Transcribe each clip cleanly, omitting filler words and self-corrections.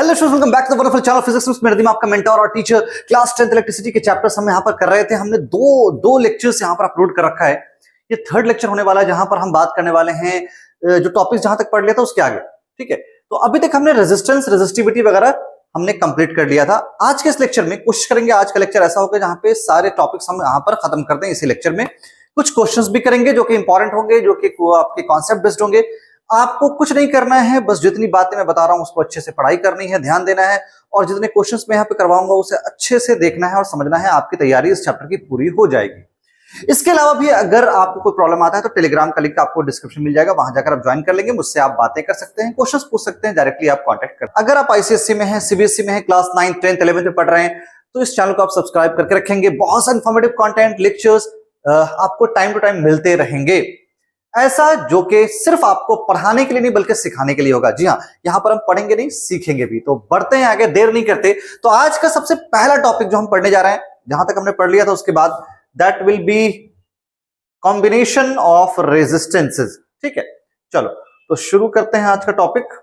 Hello students, welcome back to the wonderful channel physics में मेरा आपका मेंटर और टीचर। क्लास 10th इलेक्ट्रिसिटी के चैप्टर्स हम यहाँ पर कर रहे थे। हमने दो लेक्चर्स यहाँ पर अपलोड कर रखा है। ये थर्ड लेक्चर होने वाला है जहां पर हम बात करने वाले हैं जो टॉपिक जहां तक पढ़ लिया था उसके आगे। ठीक है, तो अभी तक हमने रेजिस्टेंस, रेजिस्टिविटी वगैरह हमने कंप्लीट कर लिया था। आज के इस लेक्चर में कोशिश करेंगे, आज का लेक्चर ऐसा होगा जहां पे सारे टॉपिक्स हम यहाँ पर खत्म कर दें इसी लेक्चर में। कुछ क्वेश्चंस भी करेंगे जो कि इंपॉर्टेंट होंगे, जो कि आपके कॉन्सेप्ट बेस्ड होंगे। आपको कुछ नहीं करना है, बस जितनी बातें मैं बता रहा हूं उसको अच्छे से पढ़ाई करनी है, ध्यान देना है, और जितने क्वेश्चंस मैं यहाँ पे करवाऊंगा उसे अच्छे से देखना है और समझना है। आपकी तैयारी इस चैप्टर की पूरी हो जाएगी। इसके अलावा भी अगर आपको कोई प्रॉब्लम आता है तो टेलीग्राम का लिंक आपको डिस्क्रिप्शन मिल जाएगा, वहां जाकर आप ज्वाइन कर लेंगे। मुझसे आप बातें कर सकते हैं, क्वेश्चंस पूछ सकते हैं, डायरेक्टली आप कांटेक्ट कर। अगर आप आईसीएससी में हैं, सीबीएसई में हैं, क्लास 9, 10th, 11th में पढ़ रहे हैं तो इस चैनल को आप सब्सक्राइब करके रखेंगे। बहुत सारे इंफॉर्मेटिव कंटेंट, लेक्चर्स आपको टाइम टू टाइम मिलते रहेंगे, ऐसा जो कि सिर्फ आपको पढ़ाने के लिए नहीं बल्कि सिखाने के लिए होगा। जी हाँ, यहां पर हम पढ़ेंगे नहीं, सीखेंगे भी। तो बढ़ते हैं आगे, देर नहीं करते। तो आज का सबसे पहला टॉपिक जो हम पढ़ने जा रहे हैं, जहां तक हमने पढ़ लिया था उसके बाद, that will be combination of resistances. ठीक है, चलो तो शुरू करते हैं आज का टॉपिक।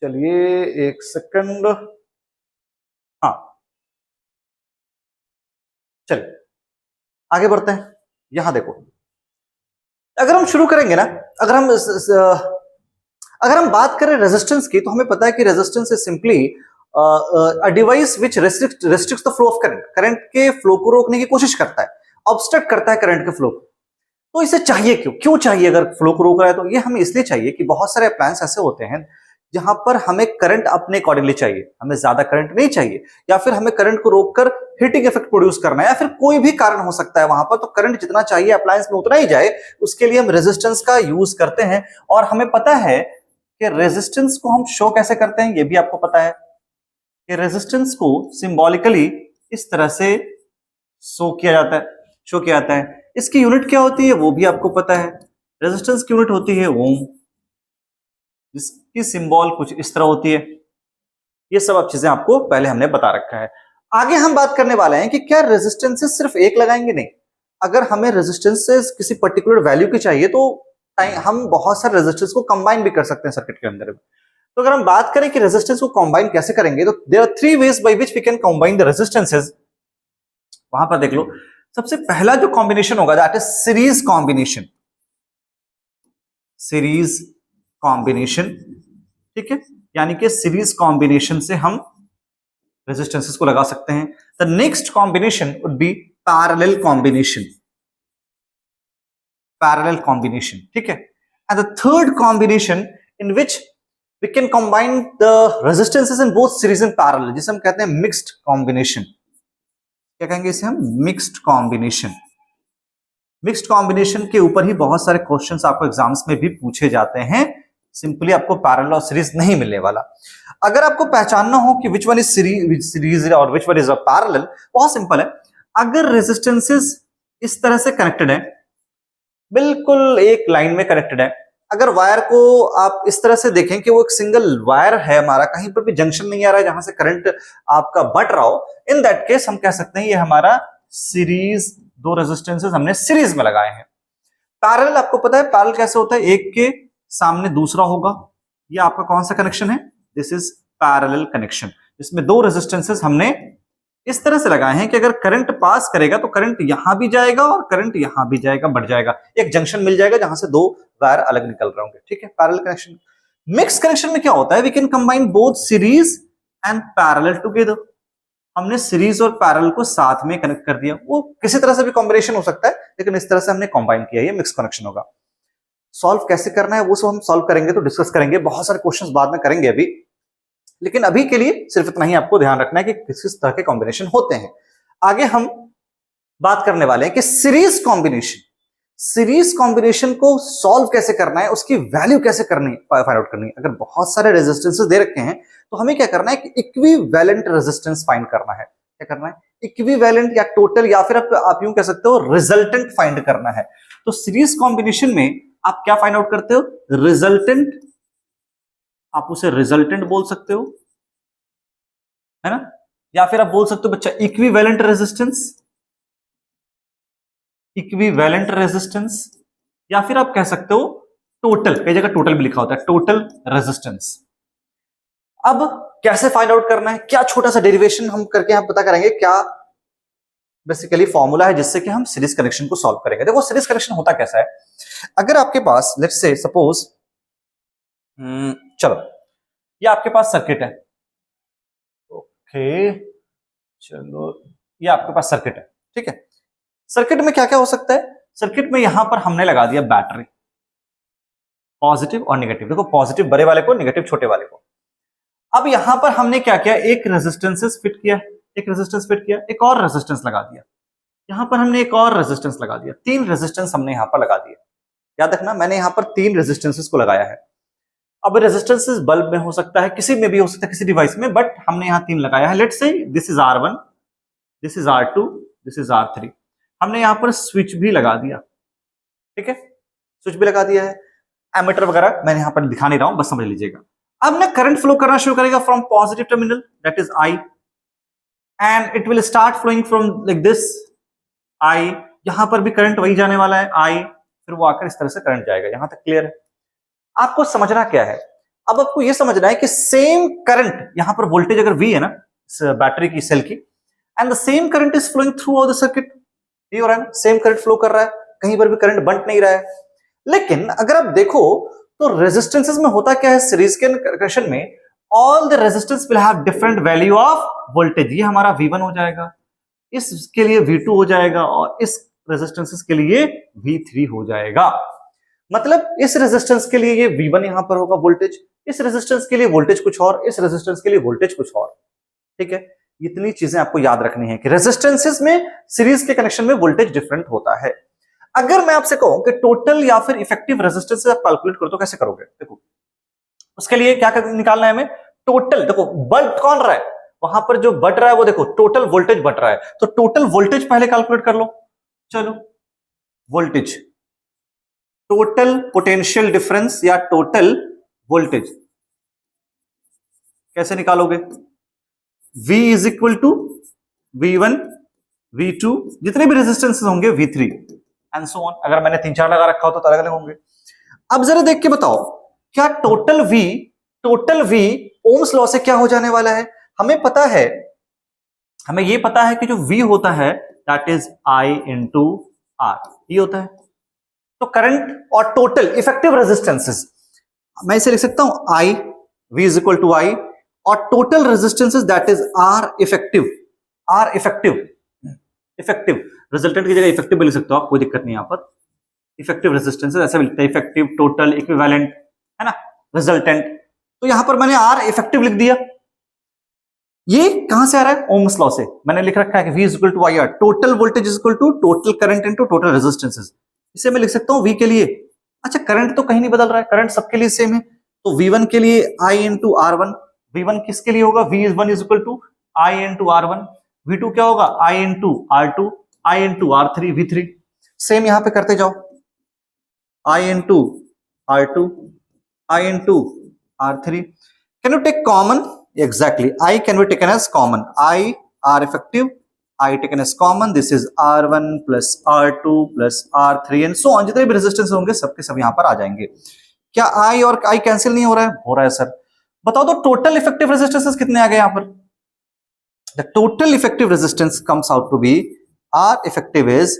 चलिए एक सेकंड, हाँ चलिए आगे बढ़ते हैं। यहां देखो, अगर हम शुरू करेंगे ना, अगर हम बात करें रेजिस्टेंस की, तो हमें पता है कि resistance is simply a device which restricts the flow of current. Current के फ्लो को रोकने की कोशिश करता है, ऑब्स्ट्रक्ट करता है करंट के फ्लो को। तो इसे चाहिए क्यों चाहिए? अगर फ्लो को रोक रहा है तो ये हमें इसलिए चाहिए कि बहुत सारे अप्लायंस ऐसे होते हैं जहां पर हमें करंट अपने अकॉर्डिंगली चाहिए, हमें ज्यादा करंट नहीं चाहिए, या फिर हमें करंट को रोककर हीटिंग इफेक्ट प्रोड्यूस करना है, या फिर कोई भी कारण हो सकता है वहां पर। तो करंट जितना चाहिए अप्लायंस में उतना ही जाए, उसके लिए हम रेजिस्टेंस का यूज करते हैं। और हमें पता है कि रेजिस्टेंस को हम शो कैसे करते हैं, ये भी आपको पता है कि रेजिस्टेंस को सिंबॉलिकली इस तरह से शो किया जाता है। इसकी यूनिट क्या होती है वो भी आपको पता है। रेजिस्टेंस की यूनिट होती है ओम, जिसकी सिंबल कुछ इस तरह होती है। ये सब अब चीजें आपको पहले हमने बता रखा है। आगे हम बात करने वाले हैं कि क्या रेजिस्टेंसेस सिर्फ एक लगाएंगे? नहीं, अगर हमें रेजिस्टेंसेस किसी पर्टिकुलर वैल्यू की चाहिए तो हम बहुत सारे रेजिस्टेंस को कंबाइन भी कर सकते हैं सर्किट के अंदर। तो अगर हम बात करें कि रेजिस्टेंस को कंबाइन कैसे करेंगे, तो there are 3 ways by which we can combine the resistances. वहां पर देख लो, सबसे पहला जो कॉम्बिनेशन होगा that is series combination. Series combination, ठीक है, यानी कि सीरीज कॉम्बिनेशन से हम रेजिस्टेंसेस को लगा सकते हैं। The next combination would be parallel combination. Parallel combination, ठीक है। And the third combination in which we can combine the resistances in both series and parallel, जिसे हम कहते हैं मिक्स्ड कॉम्बिनेशन। क्या कहेंगे इसे हम? Mixed combination. मिक्स्ड कॉम्बिनेशन के ऊपर ही बहुत सारे क्वेश्चंस आपको एग्जाम्स में भी पूछे जाते हैं। सिंपली आपको पैरेलल और सीरीज नहीं मिलने वाला। अगर आपको पहचानना हो कि विच वन इज सीरीज और which one is a parallel, बहुत सिंपल है। अगर रेजिस्टेंसेस इस तरह से कनेक्टेड है, बिल्कुल एक लाइन में कनेक्टेड है, अगर वायर को आप इस तरह से देखें कि वो एक सिंगल वायर है हमारा, कहीं पर भी जंक्शन नहीं आ रहा है जहां से करंट आपका बट रहा हो, इन दैट केस हम कह सकते हैं ये हमारा सीरीज, दो रेजिस्टेंसेस हमने सीरीज में लगाए हैं। पैरेलल आपको पता है पैरेलल कैसे होता है, एक के सामने दूसरा होगा। ये आपका कौन सा कनेक्शन है? दिस इज पैरेलल कनेक्शन, जिसमें दो रेजिस्टेंसेस हमने इस तरह से लगाए हैं कि अगर करंट पास करेगा तो करंट यहां भी जाएगा और करंट यहां भी जाएगा, बढ़ जाएगा, एक जंक्शन मिल जाएगा जहां से दो वायर अलग निकल रहे होंगे। ठीक है, पैरेलल कनेक्शन। मिक्स कनेक्शन में क्या होता है? We can combine both series and parallel together. हमने सीरीज और पैरेलल को साथ में कनेक्ट कर दिया। वो किसी तरह से भी कॉम्बिनेशन हो सकता है, लेकिन इस तरह से हमने कंबाइन किया, ये मिक्स कनेक्शन होगा। सॉल्व कैसे करना है वो सब हम सॉल्व करेंगे, तो डिस्कस करेंगे, बहुत सारे क्वेश्चंस बाद में करेंगे अभी, लेकिन अभी के लिए सिर्फ इतना ही आपको ध्यान रखना है कि किस किस तरह के कॉम्बिनेशन होते हैं। आगे हम बात करने वाले हैं कि सीरीज कॉम्बिनेशन। सीरीज कॉम्बिनेशन को सॉल्व कैसे करना है, उसकी वैल्यू कैसे करनी, फाइंड आउट करनी है। अगर बहुत सारे रेजिस्टेंसेस दे रखे हैं तो हमें क्या करना है कि इक्विवेलेंट रेजिस्टेंस फाइंड करना है। क्या करना है? इक्विवेलेंट या टोटल, या फिर आप यूं कह सकते हो रिजल्टेंट फाइंड करना है। तो सीरीज कॉम्बिनेशन में आप क्या फाइंड आउट करते हो? रिजल्टेंट। आप उसे रिजल्टेंट बोल सकते हो, है ना, या फिर आप बोल सकते हो बच्चा इक्विवेलेंट रेजिस्टेंस, इक्विवेलेंट रेजिस्टेंस, या फिर आप कह सकते हो टोटल। कई जगह टोटल भी लिखा होता है, टोटल रेजिस्टेंस। अब कैसे फाइंड आउट करना है, क्या छोटा सा डेरिवेशन हम करके हम पता करेंगे, क्या बेसिकली फॉर्मूला है जिससे कि हम सीरीज कनेक्शन को सॉल्व करेंगे। देखो सीरीज कनेक्शन होता कैसा है, अगर आपके पास लेट्स से सपोज चलो ये आपके पास सर्किट है, ओके चलो ये आपके पास सर्किट है, ठीक है। सर्किट में क्या क्या हो सकता है, सर्किट में यहां पर हमने लगा दिया बैटरी, पॉजिटिव और नेगेटिव, देखो पॉजिटिव बड़े वाले को, नेगेटिव छोटे वाले को। अब यहां पर हमने क्या किया, एक रेजिस्टेंस फिट किया, एक रेजिस्टेंस फिट किया, एक और रेजिस्टेंस लगा दिया, यहां पर हमने एक और रेजिस्टेंस लगा दिया, 3 रेजिस्टेंस हमने यहां पर लगा दिया। याद रखना मैंने यहां पर 3 रेजिस्टेंसेस को लगाया है। अब रेजिस्टेंसेस बल्ब में हो सकता है, किसी में भी हो सकता है, किसी डिवाइस में, बट हमने यहां 3 लगाया है। Let's say this is R1, this is R2, this is R3। हमने यहां पर स्विच भी लगा दिया, ठीक है, स्विच भी लगा दिया है। एमीटर वगैरह मैंने यहां पर दिखा नहीं रहा हूं, बस समझ लीजिएगा। अब ना करंट फ्लो करना शुरू करेगा from positive terminal, that is I, and it will start flowing from like this I। यहां पर भी करंट वही जाने वाला है I, फिर वो आकर इस तरह से करंट जाएगा। यहां तक क्लियर है? आपको समझना क्या है, अब आपको यह समझना है कि सेम करंट, यहां पर वोल्टेज अगर V है ना इस बैटरी की सेल की, and the same current is flowing throughout the circuit, ये हो रहा है, सेम करंट फ्लो कर रहा है, कहीं पर भी करंट बंट नहीं रहा है। लेकिन अगर आप देखो तो रेजिस्टेंसेस में होता क्या है, सीरीज के कनेक्शन में all the resistance will have different value of voltage. ये हमारा V1 हो जाएगा, इसके लिए V2 हो जाएगा, और इस रेजिस्टेंसेस के लिए V3 हो जाएगा। मतलब इस रेजिस्टेंस के लिए ये V1 यहां पर होगा वोल्टेज, इस रेजिस्टेंस के लिए वोल्टेज कुछ और, इस रेजिस्टेंस के लिए वोल्टेज कुछ और, ठीक है। इतनी चीजें आपको याद रखनी है कि रेजिस्टेंसेस में सीरीज के कनेक्शन में वोल्टेज डिफरेंट होता है। अगर मैं आपसे कहूं कि टोटल या फिर इफेक्टिव रेजिस्टेंस आप कैलकुलेट करो तो कैसे करोगे, देखो उसके लिए क्या निकालना है हमें, टोटल, देखो बढ़ कौन रहा है, वहां पर जो बढ़ रहा है वो देखो टोटल वोल्टेज बढ़ रहा है, तो टोटल वोल्टेज पहले कैलकुलेट कर लो। चलो वोल्टेज, टोटल पोटेंशियल डिफरेंस या टोटल वोल्टेज कैसे निकालोगे, V is equal to V1, V2, जितने भी रेजिस्टेंसेस होंगे V3 एंड सो ऑन। अगर मैंने 3-4 लगा रखा हो तो अलग अलग होंगे। अब जरा देख के बताओ क्या टोटल V ओम्स लॉ से क्या हो जाने वाला है। हमें पता है, हमें यह पता है कि जो V होता है that is I into R, ये होता है। तो करंट और टोटल इफेक्टिव रेजिस्टेंसेस, मैं इसे लिख सकता हूं I, V is equal to I, और total resistances that is R effective, R effective, effective resultant की जगह इफेक्टिव भी लिख सकते हो आप, कोई दिक्कत नहीं यहां पर। इफेक्टिव रेजिस्टेंसेस ऐसा भी लिखते हैं, इफेक्टिव, टोटल, इक्विवेलेंट, है ना, रिजल्टेंट। तो यहां पर मैंने R इफेक्टिव लिख दिया। ये कहां से आ रहा है, ओम्स लॉ से। मैंने लिख रखा है कि V is equal to IR, total voltage is equal to total current into total resistances. इसे मैं लिख सकता हूं V के लिए। अच्छा करंट तो कहीं नहीं बदल रहा है, करंट सबके लिए सेम है, तो V1 के लिए I इंटू R1, V1 किसके लिए होगा, V1 is equal to I into R1, V2 क्या होगा, I into R2, I into R3, V3। Same यहां पे करते जाओ, I into R2, I into R3। Can you take common, exactly I can be taken as common, I R effective, I taken as common, this is R1 plus R2 plus R3 and so on. जितने भी resistance होंगे सबके सब यहां पर आ जाएंगे। क्या I और I कैंसिल नहीं हो रहा है, हो रहा है सर। बताओ तो टोटल इफेक्टिव रेजिस्टेंसेस कितने आ गए यहां पर। The total effective resistance comes out to be R effective is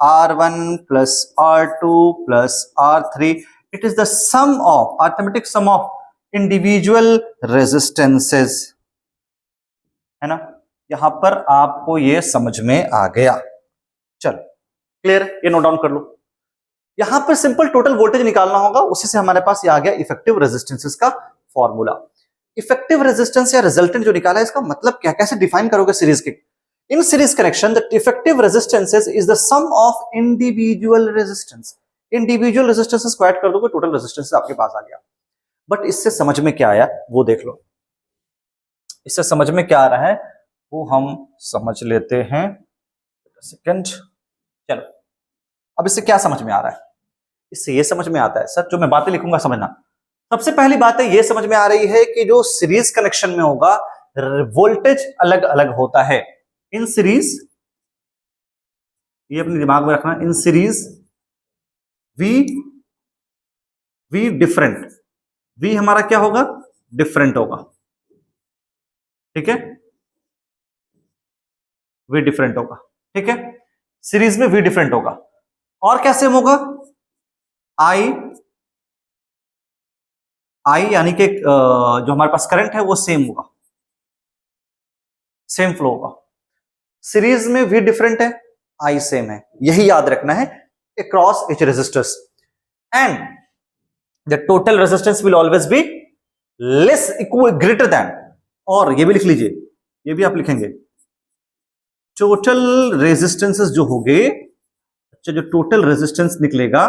R1 plus R2 plus R3. It is the sum of, arithmetic sum of individual resistances, है ना। यहां पर आपको ये समझ में आ गया, चलो क्लियर, ये नोट डाउन कर लो। यहां पर सिंपल टोटल वोल्टेज निकालना होगा, उसी से हमारे पास ये आ गया इफेक्टिव रेजिस्टेंसेस का फॉर्मूला। इफेक्टिव रेजिस्टेंस या रिजल्टेंट जो निकाला है इसका मतलब क्या, कैसे डिफाइन करोगे सीरीज के। In series connection the effective resistances is the sum of individual resistance. Individual resistances को ऐड कर दोगे, टोटल रेजिस्टेंस आपके पास आ गया। बट इससे समझ में क्या आया वो देख लो, इससे समझ में क्या आ रहा है वो हम समझ लेते हैं, सेकंड। चलो अब इससे क्या समझ में आ रहा है, इससे ये समझ में आता है सर, जो मैं बातें लिखूंगा समझना। सबसे पहली बात है ये समझ में आ रही है कि जो सीरीज कनेक्शन में होगा वोल्टेज अलग अलग होता है। इन सीरीज, ये अपने दिमाग में रखना, in series V different, V हमारा क्या होगा, डिफरेंट होगा, ठीक है, वी डिफरेंट होगा। ठीक है, सीरीज में वी डिफरेंट होगा। और क्या सेम होगा? आई यानी कि जो हमारे पास करंट है वो सेम होगा, सेम फ्लो होगा। सीरीज में वी डिफरेंट है, आई सेम है, यही याद रखना है across each resistors. And the total resistance will always be less equal greater than, और ये भी लिख लीजिए, ये भी आप लिखेंगे, टोटल रेजिस्टेंसेस जो होंगे, अच्छा जो टोटल रेजिस्टेंस निकलेगा,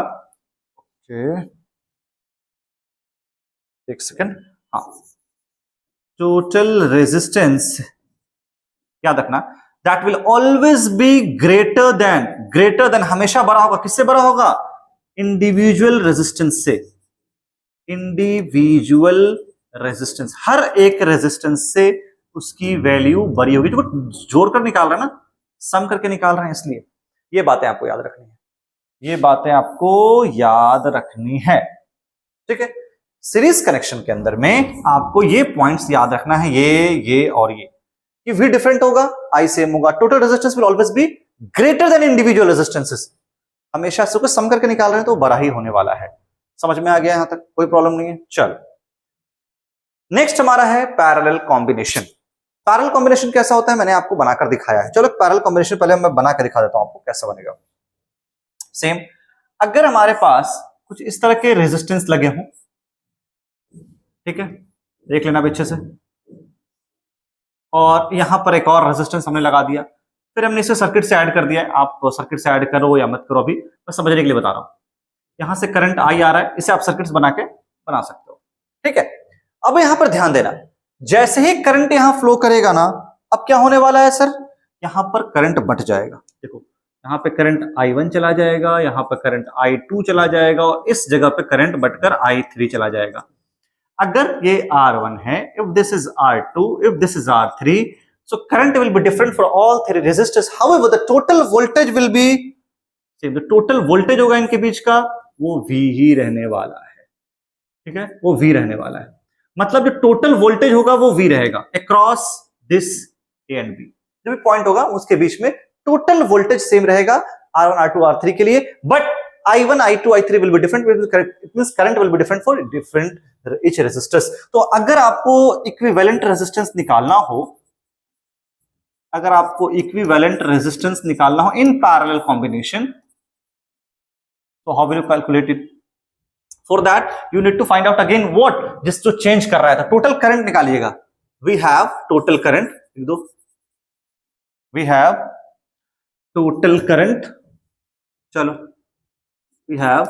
एक सेकेंड, हाँ, टोटल रेजिस्टेंस याद रखना, that will always be greater than हमेशा बड़ा होगा, किससे बड़ा होगा? इंडिविजुअल रेजिस्टेंस से। इंडिविजुअल रेजिस्टेंस, हर एक रेजिस्टेंस से उसकी वैल्यू बड़ी होगी। जो जोड़ कर निकाल रहा है ना, सम करके निकाल रहे हैं, इसलिए ये बातें आपको याद रखनी है, ये बातें आपको याद रखनी है। ठीक है, सीरीज कनेक्शन के अंदर में आपको ये पॉइंट्स याद रखना है, ये और ये, कि वी डिफरेंट होगा, आई सेम होगा, total resistance will always be greater than individual resistances. हमेशा इसको सम करके निकाल रहे हैं तो बड़ा ही होने वाला है। समझ में आ गया यहां तक? कोई प्रॉब्लम नहीं है। चल, नेक्स्ट हमारा है पैरेलल कॉम्बिनेशन। पैरेलल कॉम्बिनेशन कैसा होता है मैंने आपको बनाकर दिखाया है। चलो पैरेलल कॉम्बिनेशन पहले मैं बना कर दिखा देता हूं आपको कैसा बनेगा। सेम, अगर हमारे पास कुछ इस तरह के रेजिस्टेंस लगे हों, ठीक है, देख लेना अच्छे से, और यहां पर एक और रेजिस्टेंस हमने लगा दिया, फिर हमने इसे सर्किट से ऐड कर दिया है। आप सर्किट से ऐड करो या मत करो, अभी मैं समझने के लिए बता रहा हूं। यहां से करंट आई आ रहा है, इसे आप सर्किट्स बना के बना सकते हो। ठीक है, अब यहां पर ध्यान देना, जैसे ही करंट यहां फ्लो करेगा ना, अब क्या होने वाला है सर? यहां पर करंट बट जाएगा। देखो, यहां पे करंट I1 चला जाएगा, यहां पर करंट I2 चला जाएगा, और इस जगह पे करंट बटकर I3 चला जाएगा। अगर ये R1 है, if this is R2, if this is R3, so current will be different for all three resistors. However, the total voltage will be same. The total voltage होगा इनके बीच का, वो V ही रहने वाला है। ठीक है, वो V रहने वाला है। मतलब जो टोटल वोल्टेज होगा वो V रहेगा across this A and B। जो भी पॉइंट होगा उसके बीच में टोटल वोल्टेज सेम रहेगा R1, R2, R3 के लिए, but I1, I2, I3 will be different. It means current will be different for different each resistors. तो अगर आपको इक्विवेलेंट रेजिस्टेंस निकालना हो, अगर आपको इक्विवेलेंट रेजिस्टेंस निकालना हो इन पैरेलल कॉम्बिनेशन, तो how will you calculate it? For that you need to find out again what, जिस जो चेंज कर रहा है, तो टोटल करंट निकालिएगा। वी हैव टोटल करंट, लिख दो, वी हैव टोटल करंट, चलो वी हैव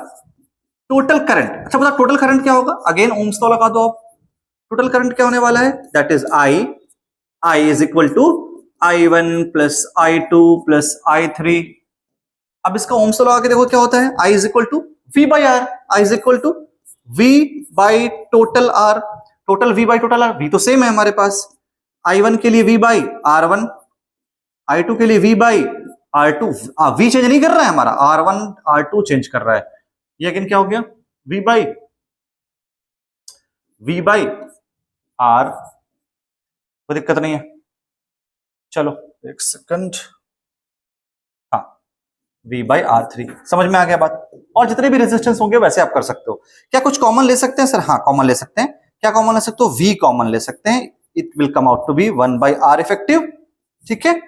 टोटल करंट। अच्छा बता, टोटल करंट क्या होगा? अगेन ओम्स लॉ लगा दो आप। टोटल करंट क्या होने वाला है? That is I is equal to I1 plus I2 plus I3। अब इसका ओम्स लॉ लगा के देखो क्या होता है। I is equal to V by R, I is equal to V by total R, total V by total R। V तो same है हमारे पास, I1 के लिए V बाई R1, I2 के लिए V by R2। V change नहीं कर रहा है हमारा, R1 R2 चेंज कर रहा है। ये अगेन क्या हो गया? V बाई R, कोई दिक्कत नहीं है। चलो एक सेकंड, हाँ, V बाई R3। समझ में आ गया बात? और जितने भी रेजिस्टेंस होंगे वैसे आप कर सकते हो। क्या कुछ कॉमन ले सकते हैं सर? हाँ, कॉमन ले सकते हैं। क्या कॉमन ले सकते हो? V कॉमन ले सकते हैं। It will come out to be 1 by R effective. ठीक है,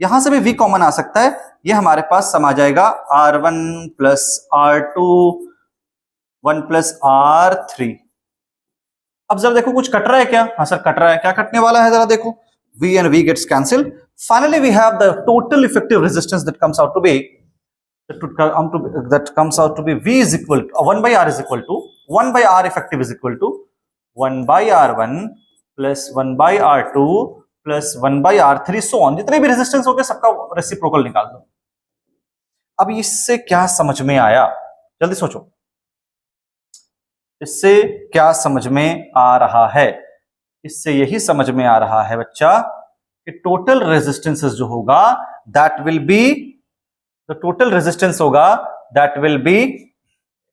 यहां से भी V कॉमन आ सकता है, ये हमारे पास सम आ जाएगा R1 plus R2 1 plus R3। अब जरा देखो कुछ कट रहा है क्या? हाँ सर कट रहा है। क्या कटने वाला है जरा देखो, V and V gets cancelled. Finally we have the total effective resistance that comes out to be V is equal to 1 by R is equal to 1 by R effective is equal to 1 by R1 plus 1 by R2 plus 1 by R3 so on। जितने भी resistance हो गए सबका reciprocal निकाल दो। अब इससे क्या समझ में आया? जल्दी सोचो, इससे क्या समझ में आ रहा है? इससे यही समझ में आ रहा है बच्चा कि टोटल रेजिस्टेंस जो होगा that will be, the total resistance होगा दैट विल बी,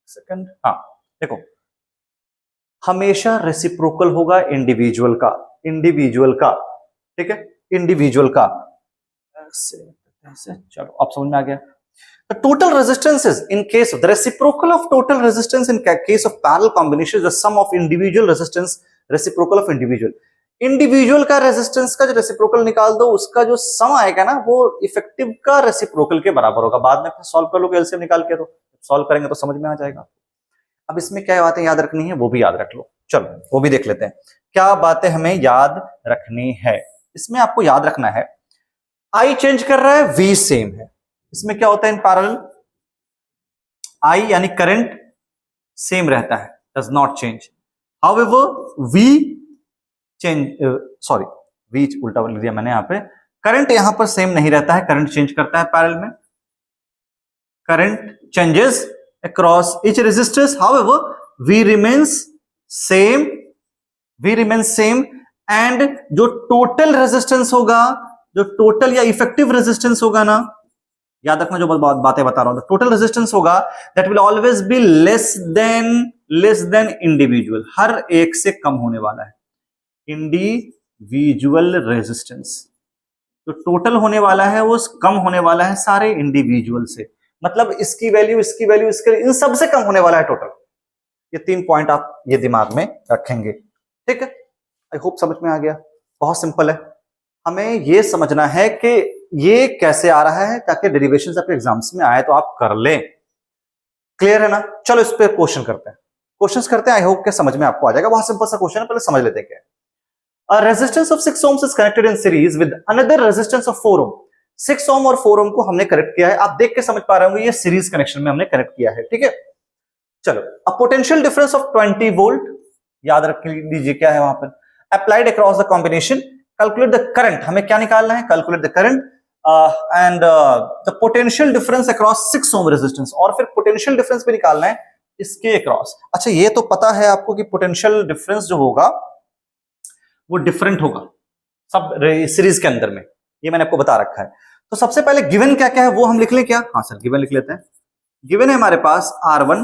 सेकंड, हाँ देखो, हमेशा रेसिप्रोकल होगा इंडिविजुअल का। ठीक है, इंडिविजुअल का। चलो अब समझ में आ गया। The total resistances in case of the reciprocal of total resistance in case of parallel combination is the sum of individual resistance reciprocal of individual। Individual का रेजिस्टेंस का जो रेसिप्रोकल निकाल दो, उसका जो सम आएगा ना वो इफेक्टिव का रेसिप्रोकल के बराबर होगा। बाद में सॉल्व कर लो एलसीएम निकाल के, तो सॉल्व करेंगे तो समझ में आ जाएगा। अब इसमें क्या बातें याद रखनी है वो भी याद रख लो। चलो वो भी देख लेते हैं क्या बातें हमें याद रखनी है। इसमें आपको याद रखना है आई चेंज कर रहा है, वी सेम है। इसमें क्या होता है इन पैरेलल, आई यानी करंट सेम रहता है, does not change. However we change, sorry we उल्टा लिख दिया मैंने यहां पे, करंट यहां पर सेम नहीं रहता है, करंट चेंज करता है पैरेलल में। Current changes across each resistance, however V remains same, V remains same. And जो टोटल रेजिस्टेंस होगा, जो टोटल या इफेक्टिव रेजिस्टेंस होगा ना, याद रखना जो बातें बता रहा हूं, टोटल रेजिस्टेंस होगा that will always be less than individual, हर एक से कम होने वाला है। इंडिविजुअल रेजिस्टेंस जो टोटल होने वाला है वो कम होने वाला है सारे इंडिविजुअल से, मतलब इसकी वैल्यू इसकी वैल्यू इसके, इन सब से कम होने वाला है टोटल। ये 3 पॉइंट आप ये दिमाग में रखेंगे, ठीक है। आई होप समझ में आ गया। बहुत सिंपल है, हमें ये समझना है कि ये कैसे आ रहा है ताकि डेरिवेशंस आपके एग्जाम्स में आए तो आप कर लें। क्लियर है ना। चलो इस पे क्वेश्चन करते हैं, क्वेश्चंस करते हैं। आई होप के समझ में आपको आ जाएगा। बहुत सिंपल सा क्वेश्चन है, पहले समझ लेते हैं क्या है। A resistance of 6 ohms is connected in series with another resistance of 4 ohm। 6 ohm और 4 ohm को हमने कनेक्ट किया है। आप देख के समझ पा रहे होंगे ये सीरीज कनेक्शन में हमने कनेक्ट किया है, ठीक है। चलो, a potential difference of 20 volt, याद रख लीजिए क्या है वहां पर, applied across the combination, calculate the current, हमें क्या निकालना है, calculate the current and the potential difference across 6 ohm resistance, और फिर potential difference भी निकालना है इसके across। अच्छा, ये तो पता है आपको कि potential difference जो होगा वो डिफरेंट होगा सब सीरीज के अंदर में, ये मैंने आपको बता रखा है। तो सबसे पहले गिवन क्या क्या है वो हम लिख लें क्या? हाँ सर, गिवन लिख लेते हैं। गिवन है हमारे पास R1,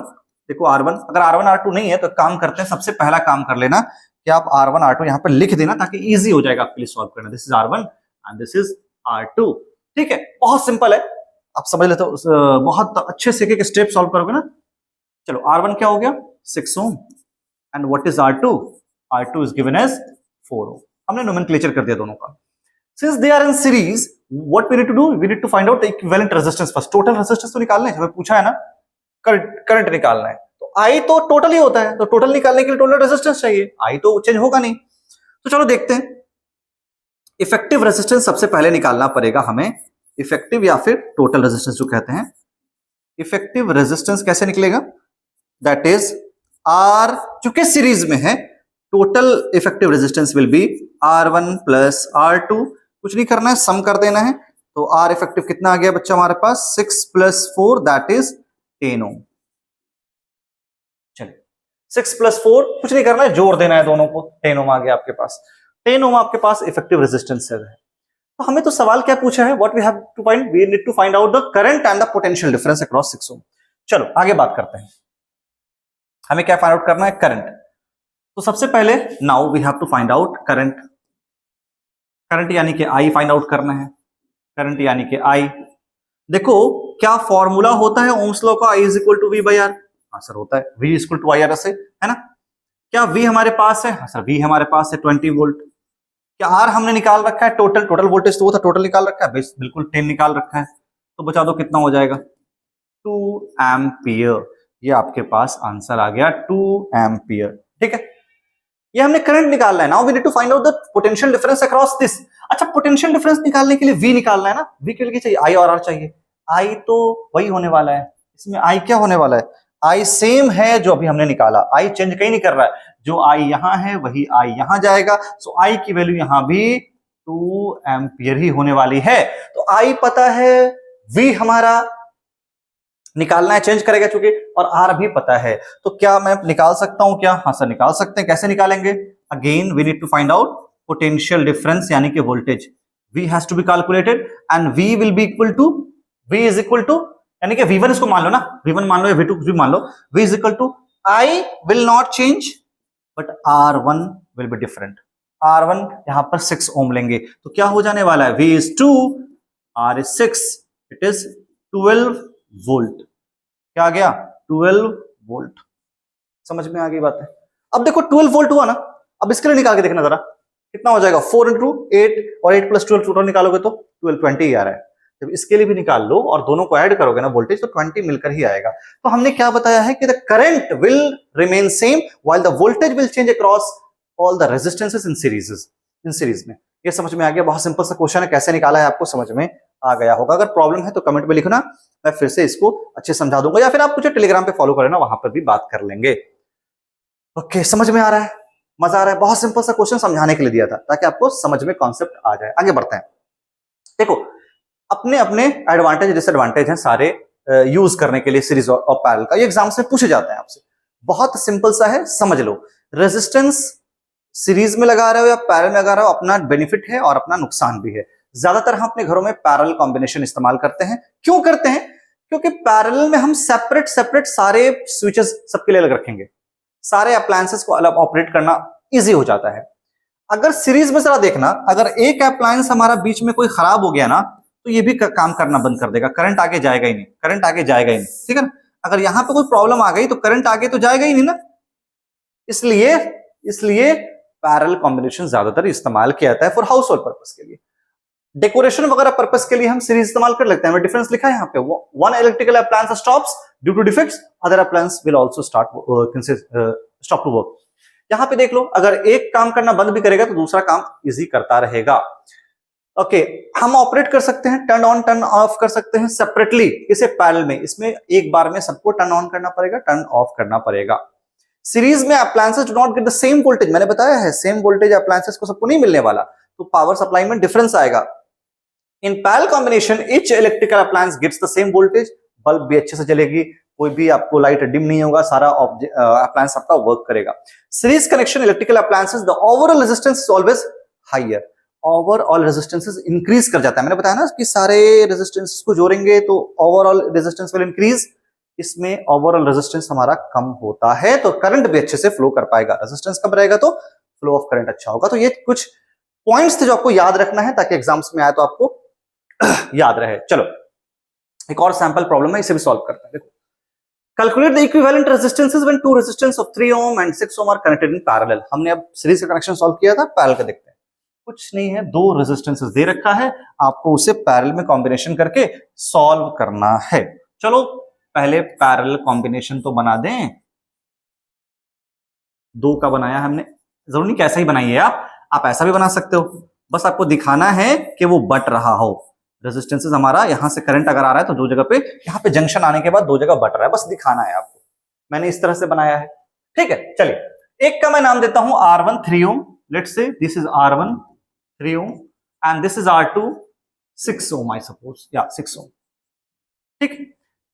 देखो R1, अगर R1 R2 नहीं है तो काम करते हैं, सबसे पहला काम कर लेना कि आप R1 R2 यहां पर लिख देना ताकि इजी हो जाएगा आपके लिए सॉल्व करना। This is R1 and this is R2, ठीक है। बहुत सिंपल है, आप समझ लेते हो, बहुत अच्छे से एक स्टेप सॉल्व करोगे ना। चलो, R1 क्या हो गया 6 ohm and what is R2? R2 is given as 4 ohm. हमने नोमेनक्लेचर कर दिया दोनों का। Since they are in series, what we need to do, we need to find out equivalent resistance first. Total resistance तो निकालना है, हमें पूछा है ना, करंट निकालना है। तो आई तो टोटल ही होता है, तो टोटल निकालने के लिए टोटल रेजिस्टेंस चाहिए, आई तो चेंज होगा नहीं। तो चलो देखते हैं, इफेक्टिव रेजिस्टेंस सबसे पहले निकालना पड़ेगा हमें, इफेक्टिव या फिर टोटल रेजिस्टेंस जो कहते हैं। इफेक्टिव रेजिस्टेंस कैसे निकलेगा? दैट इज आर, चूंकि सीरीज में है, total effective resistance will be R1 plus R2, कुछ नहीं करना है, सम कर देना है। तो R इफेक्टिव कितना आ गया बच्चा हमारे पास, 6 प्लस 4 दैट इज 10 ओम। चलिए, 6 प्लस 4 कुछ नहीं करना है, जोड़ देना है दोनों को, 10 ओम आ गया आपके पास। 10 ओम आपके पास इफेक्टिव रेजिस्टेंस है। तो हमें तो सवाल क्या पूछा है, what we have to find, we need to find out the current and the potential difference across 6 ohm. चलो आगे बात करते हैं, हमें क्या फाइंड आउट करना है, करंट। तो सबसे पहले now we have to find out current. Current यानी कि आई फाइंड आउट करना है, करंट यानी कि आई। देखो क्या फॉर्मूला होता है ओम्स लॉ का, I is equal to V by R. हाँ सर होता है, V is equal to I R से, है ना। क्या V हमारे पास है? हाँ सर, V हमारे पास है 20 वोल्ट। क्या R हमने निकाल रखा है, टोटल वोल्टेज तो वो था, टोटल निकाल रखा है, बिल्कुल 10 निकाल रखा है। तो बचा दो, कितना हो जाएगा 2 एम्पियर। ये आपके पास आंसर आ गया 2 एम्पियर, ठीक है। ये हमने करंट निकालना है। Now we need to find out the potential difference across this. अच्छा, पोटेंशियल डिफरेंस निकालने के लिए V निकालना है ना, V के लिए चाहिए I और R चाहिए। I तो वही होने वाला है, इसमें I क्या होने वाला है, I सेम है जो अभी हमने निकाला, I चेंज कहीं नहीं कर रहा है, जो I यहां है वही I यहां जाएगा। सो I की वैल्यू यहां भी 2 एम्पियर ही होने वाली है। तो I पता है, V हमारा निकालना है, चेंज करेगा चूंकि, और R भी पता है। तो क्या मैं निकाल सकता हूं क्या? हाँ सर निकाल सकते हैं। कैसे निकालेंगे? Again we need to find out potential difference यानी कि voltage. V has to be calculated and V will be equal to, V is equal to, यानी कि V1 इसको मान लो ना, V1 मान लो या V2 भी मान लो, V is equal to I will not change but R1 will be different. R1 यहां पर 6 ओम लेंगे तो क्या हो जाने वाला है, V is 2, R is 6, it is 12 volt. क्या आ गया, 12 वोल्ट। समझ में आ गई बात है। अब देखो 12 वोल्ट हुआ ना, अब इसके लिए निकाल के देखना जरा कितना हो जाएगा, 4 इंटू 8 और 8 प्लस 12 टोटल निकालोगे तो 12 20 ही आ रहा है। जब इसके लिए भी निकाल लो और दोनों को ऐड करोगे ना वोल्टेज तो 20 मिलकर ही आएगा। तो हमने क्या बताया है कि the current will remain same while the voltage will change across all the resistances in series में। ये समझ में आ गया, बहुत सिंपल सा क्वेश्चन है, कैसे निकाला है आपको समझ में आ गया होगा। अगर प्रॉब्लम है तो कमेंट में लिखना, मैं फिर से इसको अच्छे समझा दूंगा, या फिर आप मुझे टेलीग्राम पे फॉलो करें ना, वहां पर भी बात कर लेंगे। ओके, समझ में आ रहा है, मजा आ रहा है। बहुत सिंपल सा क्वेश्चन समझाने के लिए दिया था ताकि आपको समझ में कॉन्सेप्ट आ जाए। आगे बढ़ते हैं। देखो अपने अपने एडवांटेज डिसएडवांटेज हैं सारे यूज करने के लिए सीरीज और पैरेलल का। ये एग्जाम्स में पूछे जाते हैं आपसे, बहुत सिंपल सा है, समझ लो। रेजिस्टेंस सीरीज में लगा रहे हो या पैरेलल में लगा रहे हो, अपना बेनिफिट है और अपना नुकसान भी है। ज्यादातर हम अपने घरों में पैरेलल कॉम्बिनेशन इस्तेमाल करते हैं। क्यों करते हैं, क्योंकि पैरेलल में हम सेपरेट सेपरेट सारे स्विचेस सबके लिए अलग रखेंगे, सारे अप्लायंसेस को अलग ऑपरेट करना इजी हो जाता है। अगर सीरीज में जरा देखना, अगर एक अप्लायंस हमारा बीच में कोई खराब हो गया ना तो ये भी काम करना बंद कर देगा, करंट आगे जाएगा ही नहीं, करंट आगे जाएगा ही नहीं, ठीक है ना। अगर यहां पे कोई प्रॉब्लम आ गई तो करंट आगे तो जाएगा ही नहीं ना। इसलिए पैरेलल कॉम्बिनेशन ज्यादातर इस्तेमाल किया जाता है फॉर हाउस होल्ड पर्पस के लिए। डेकोरेशन वगैरह पर्पस के लिए हम सीरीज इस्तेमाल कर लेते हैं। डिफरेंस लिखा है यहाँ पे, one electrical appliance stops due to defects, other appliance will also stop to work. यहां पे देख लो, अगर एक काम करना बंद भी करेगा तो दूसरा काम इजी करता रहेगा। ओके, हम ऑपरेट कर सकते हैं, टर्न ऑन टर्न ऑफ कर सकते हैं सेपरेटली, इसे पैरेलल में, इसमें एक बार में सबको टर्न ऑन करना पड़ेगा, टर्न ऑफ करना पड़ेगा। सीरीज में appliances do not get the same voltage, मैंने बताया है सेम वोल्टेज अप्लायंसेस को सबको नहीं मिलने वाला, तो पावर सप्लाई में डिफरेंस आएगा। In parallel combination each electrical appliance gets the same voltage, bulb भी अच्छे से जलेगी, कोई भी आपको लाइट डिम नहीं होगा, सारा अप्लायंस आपका वर्क करेगा। Series connection electrical appliances the overall resistance is always higher, overall resistance increase कर जाता है। मैंने बताया ना कि सारे रेजिस्टेंस को जोड़ेंगे तो ओवरऑल रेजिस्टेंस विल इंक्रीज, इसमें ओवरऑल रेजिस्टेंस हमारा कम होता है तो करंट भी अच्छे से फ्लो कर पाएगा। रेजिस्टेंस कम रहेगा तो फ्लो ऑफ करंट अच्छा होगा। तो ये कुछ पॉइंट्स थे जो आपको याद रखना है ताकि एग्जाम्स में आए तो आपको याद रहे। चलो एक और सैंपल प्रॉब्लम है, इसे भी सॉल्व करते हैं। देखो, calculate the equivalent resistances when two resistance of 3 ohm and 6 ohm are connected in parallel. हमने अब सीरीज का कनेक्शन सॉल्व किया था, पैरेलल का देखते हैं। कुछ नहीं है, दो रेजिस्टेंसेस दे रखा है, आपको उसे पैरेलल में कॉम्बिनेशन करके सॉल्व करना है। चलो पहले पैरेलल कॉम्बिनेशन तो बना दें। दो का बनाया हमने, जरूरी नहीं कैसा ही बनाइए आप ऐसा भी बना सकते हो, बस आपको दिखाना है कि वो बट रहा हो। रेजिस्टेंसेस हमारा यहां से करंट अगर आ रहा है तो दो जगह पे, यहां पे जंक्शन आने के बाद दो जगह बट रहा है, बस दिखाना है आपको। मैंने इस तरह से बनाया है, ठीक है। चलिए एक का मैं नाम देता हूं R1 3 ohm, let's say this is R1 3 ohm and this is R2 6 ohm, I suppose, या 6 ओम, ठीक।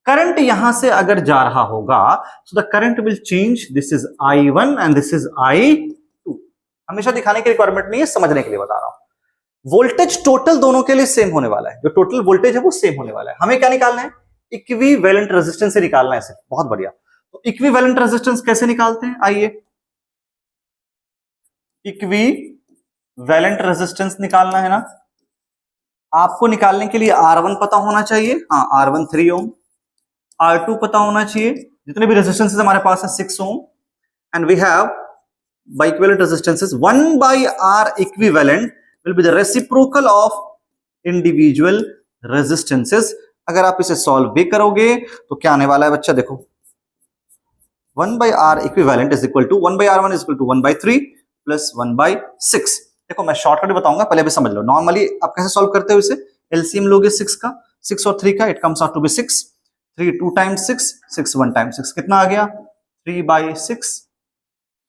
करंट यहां से अगर जा रहा होगा so the current will change, this is I1 and this is I2। हमेशा दिखाने की रिक्वायरमेंट नहीं है, समझने के लिए बता रहा हूं। वोल्टेज टोटल दोनों के लिए सेम होने वाला है, जो टोटल वोल्टेज है वो सेम होने वाला है। हमें क्या निकालना है, इक्विवेलेंट रेजिस्टेंस से निकालना है सिर्फ। बहुत बढ़िया, तो इक्विवेलेंट रेजिस्टेंस कैसे निकालते हैं, आइए। इक्विवेलेंट रेजिस्टेंस निकालना है ना, आपको निकालने के लिए R1 पता होना चाहिए, हाँ R1 3 ओम, R2 पता होना चाहिए, जितने भी रेजिस्टेंसेस हमारे पास है 6 ohm, and we have by equivalent resistances 1 by R equivalent will be the reciprocal of individual resistances। अगर आप इसे सॉल्व भी करोगे तो क्या आने वाला है बच्चा, देखो 1 by R equivalent is equal to 1 by R1 is equal to 1 by 3 plus 1 by 6। देखो मैं शॉर्टकट बताऊंगा, पहले भी समझ लो। नॉर्मली आप कैसे सॉल्व करते हो इसे, एलसीएम लोगे 6 का, 6 और 3 का, it comes out to be 6, 3 2 times 6, 6 1 times 6, कितना आ गया 3 by 6।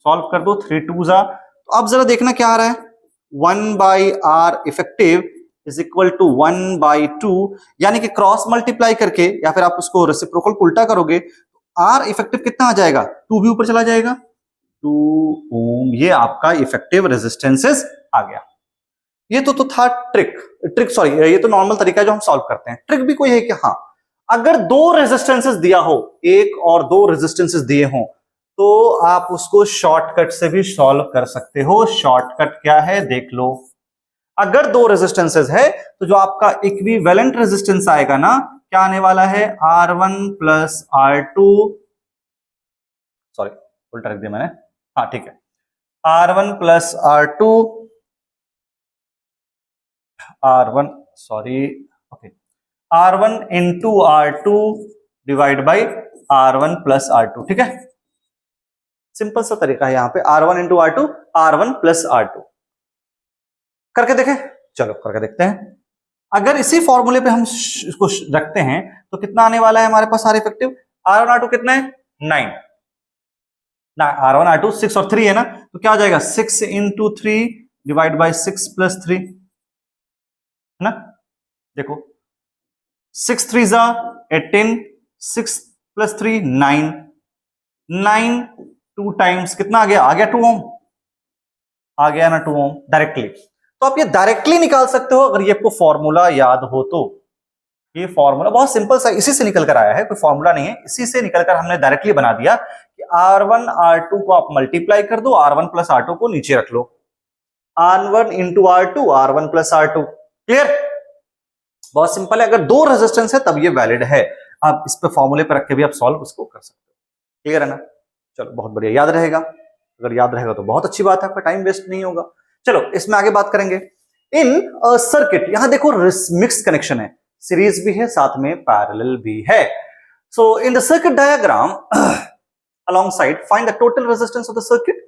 सॉल्व कर दो, 3 2 जा, तो अब जरा देखना क्या आ रहा है, 1 by R effective is equal to 1 by 2, यानी कि क्रॉस मल्टीप्लाई करके या फिर आप उसको रेसिप्रोकल उल्टा करोगे तो R इफेक्टिव कितना आ जाएगा, 2 भी ऊपर चला जाएगा, 2 ओम। ये आपका इफेक्टिव रेजिस्टेंसेस आ गया। ये तो था ट्रिक सॉरी, ये तो नॉर्मल तरीका है जो हम सॉल्व करते हैं। ट्रिक भी कोई है कि हाँ, अगर दो रेजिस्टेंसेस दिया हो, एक और दो रेजिस्टेंसेस दिए हों, तो आप उसको शॉर्टकट से भी सॉल्व कर सकते हो। शॉर्टकट क्या है देख लो। अगर दो रेजिस्टेंसेस है तो जो आपका इक्विवेलेंट रेजिस्टेंस आएगा ना, क्या आने वाला है, R1 प्लस R2, सॉरी उल्टा रख दिया मैंने, हाँ ठीक है, R1 plus R2, R1 sorry okay, R1 into R2 divide by R1 plus R2, ठीक है। सिंपल सा तरीका है यहाँ पे, R1 into R2, R1 plus R2 करके देखें। चलो करके देखते हैं। अगर इसी फॉर्मूले पे हम इसको रखते हैं तो कितना आने वाला है हमारे पास आर इफेक्टिव, R1 R2 कितना है 9 ना, R1 R2 6 और 3 है ना, तो क्या आ जाएगा 6 इंटू 3 डिवाइड बाई 6 प्लस 3 है ना। देखो 6 3 जा 18, 6 प्लस 3 9, 9 2 टाइम्स कितना आ गया 2 ओम, आ गया ना 2 ओम डायरेक्टली। तो आप ये डायरेक्टली निकाल सकते हो अगर ये आपको फॉर्मूला याद हो तो। ये फॉर्मूला बहुत सिंपल सा, इसी से निकल कर आया है, कोई फॉर्मूला नहीं है, इसी से निकलकर हमने डायरेक्टली बना दिया कि R1 R2 को आप मल्टीप्लाई कर दो, R1 प्लस R2 को नीचे रख लो, R1 into R2, R1 plus R2, clear. बहुत सिंपल है, अगर दो रेजिस्टेंस है तब ये वैलिड है। आप इस पे फॉर्मूले पे रख के भी आप सॉल्व उसको कर सकते हो, क्लियर है ना। चलो बहुत बढ़िया, याद रहेगा, अगर याद रहेगा तो बहुत अच्छी बात है, आपका टाइम वेस्ट नहीं होगा। चलो इसमें आगे बात करेंगे। इन सर्किट, यहां देखो मिक्स कनेक्शन है, सीरीज भी है साथ में पैरेलल भी है। So in the circuit diagram alongside find the total resistance of the circuit,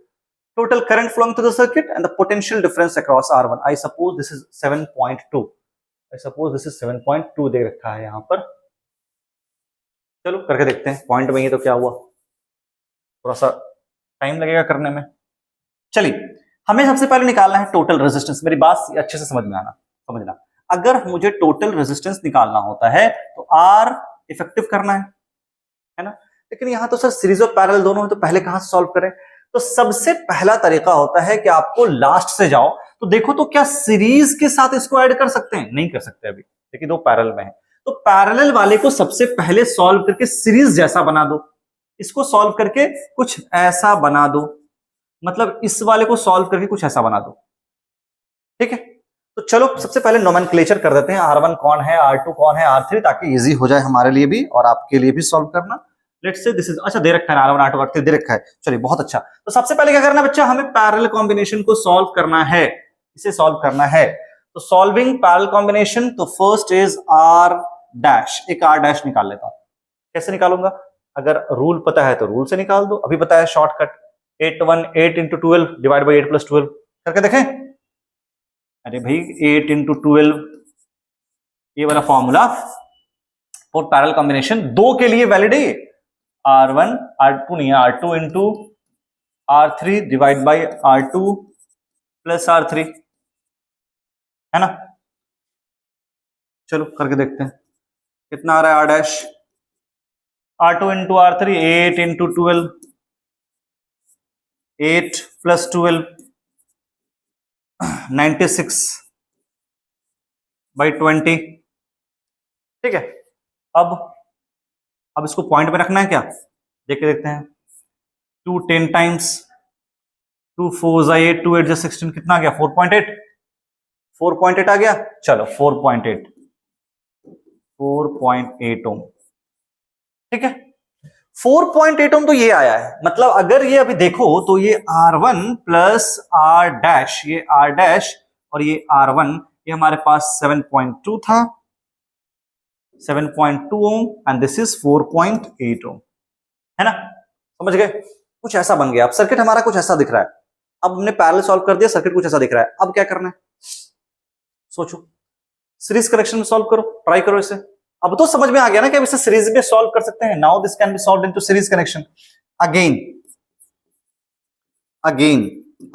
total current flowing through the circuit and the potential difference across R1. I suppose this is 7.2, I suppose this is 7.2 दे रखा है यहां पर। चलो करके देखते हैं, point में ही तो क्या हुआ, थोड़ा सा टाइम लगेगा करने में। चलिए हमें सबसे पहले निकालना है टोटल रेजिस्टेंस। मेरी बात अच्छे से समझना, अगर मुझे टोटल रेजिस्टेंस निकालना होता है तो R इफेक्टिव करना है ना। लेकिन यहां तो सर सीरीज और पैरेलल दोनों है, तो पहले कहां से सॉल्व करें। तो सबसे पहला तरीका होता है कि आपको लास्ट से जाओ तो देखो तो क्या सीरीज के साथ इसको ऐड कर सकते हैं, नहीं कर सकते अभी, देखिए दो पैरेलल में है। तो पैरेलल वाले को सबसे पहले सॉल्व करके सीरीज जैसा बना दो, इसको सॉल्व करके कुछ ऐसा बना दो, मतलब इस वाले को सॉल्व करके कुछ ऐसा बना दो, ठीक है। तो चलो सबसे पहले नोमेनक्लेचर कर देते हैं, R1 कौन है, R2 कौन है, R3, ताकि इजी हो जाए हमारे लिए भी और आपके लिए भी सॉल्व करना। लेट्स से दिस इज, अच्छा दे रखा है R1 R2 R3 दे रखा है, चलिए बहुत अच्छा। तो सबसे पहले क्या करना है बच्चा, हमें पैरेलल कॉम्बिनेशन को सॉल्व करना है, इसे सॉल्व करना है। तो सॉल्विंग पैरेलल कॉम्बिनेशन, तो फर्स्ट इज R डैश, एक R डैश निकाल लेता हूं। कैसे निकालूंगा, अगर रूल पता है तो रूल से निकाल दो, अभी पता है shortcut 8 into 12 divide by 8 plus 12 करके देखें। अरे भाई 8 इंटू 12, ये वाला फॉर्मूला फॉर पैरेलल कॉम्बिनेशन दो के लिए वैलिड है। R1 R2 नहीं है, R2 into R3 divide by R2 plus R3, है ना। चलो करके देखते हैं कितना आ रहा है R dash, R2 into R3 8 into 12, 8 plus 12 96 by 20, ठीक है। अब इसको पॉइंट में रखना है क्या, देख के देखते हैं। 2 10 टाइम्स, 2 4 8, 2 8 16, कितना आ गया 4.8, 4.8 आ गया। चलो 4.8 ओम, ठीक है। 4.8 ओम तो ये आया है, मतलब अगर ये अभी देखो तो ये R1 प्लस R डैश, ये R डैश और ये R1, ये हमारे पास 7.2 था, 7.2 ओम एंड दिस इज 4.8 ओम, है ना। समझ गए, कुछ ऐसा बन गया। अब सर्किट हमारा कुछ ऐसा दिख रहा है, अब हमने पैरेलल सॉल्व कर दिया, सर्किट कुछ ऐसा दिख रहा है। अब क्या करना है सोचो, सीरीज कनेक्शन में सॉल्व करो, ट्राई करो इसे। अब तो समझ में आ गया ना कि अब इसे सीरीज में सॉल्व कर सकते हैं। Now this can be solved into series connection. Again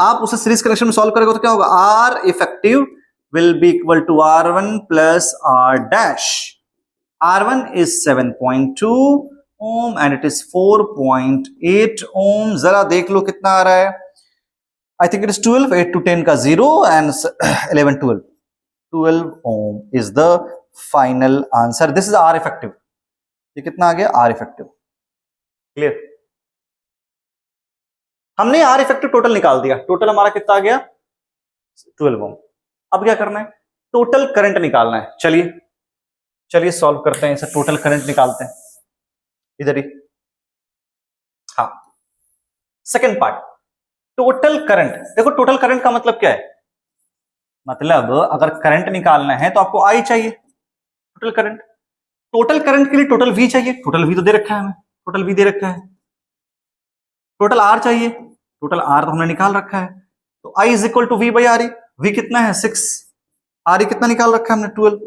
आप उसे सीरीज कनेक्शन में सॉल्व करेंगे तो क्या होगा, R effective will be equal to R1 plus R dash. R1 is 7.2 ohm and it is 4.8 ohm। जरा देख लो कितना आ रहा है, I think it is 12, 8 to 10 का 0 and 11 12 ohm is the final answer। This is R effective। ये कितना आ गया R effective, क्लियर। हमने आर इफेक्टिव टोटल निकाल दिया, टोटल हमारा कितना आ गया 12 ओम। अब क्या करना है, टोटल करंट निकालना है। चलिए चलिए सॉल्व करते हैं इसे, टोटल करंट निकालते हैं इधर ही। हाँ, सेकेंड पार्ट, टोटल करंट। देखो टोटल करंट का मतलब क्या है, मतलब अगर करंट निकालना है तो आपको आई चाहिए, टोटल करंट। टोटल करंट के लिए टोटल वी चाहिए, टोटल वी तो दे रखा है हमें, टोटल वी दे रखा है। टोटल आर चाहिए, टोटल आर तो हमने निकाल रखा है, तो I is equal to V by R ई। वी कितना है 6, आर ई कितना निकाल रखा है हमने 12,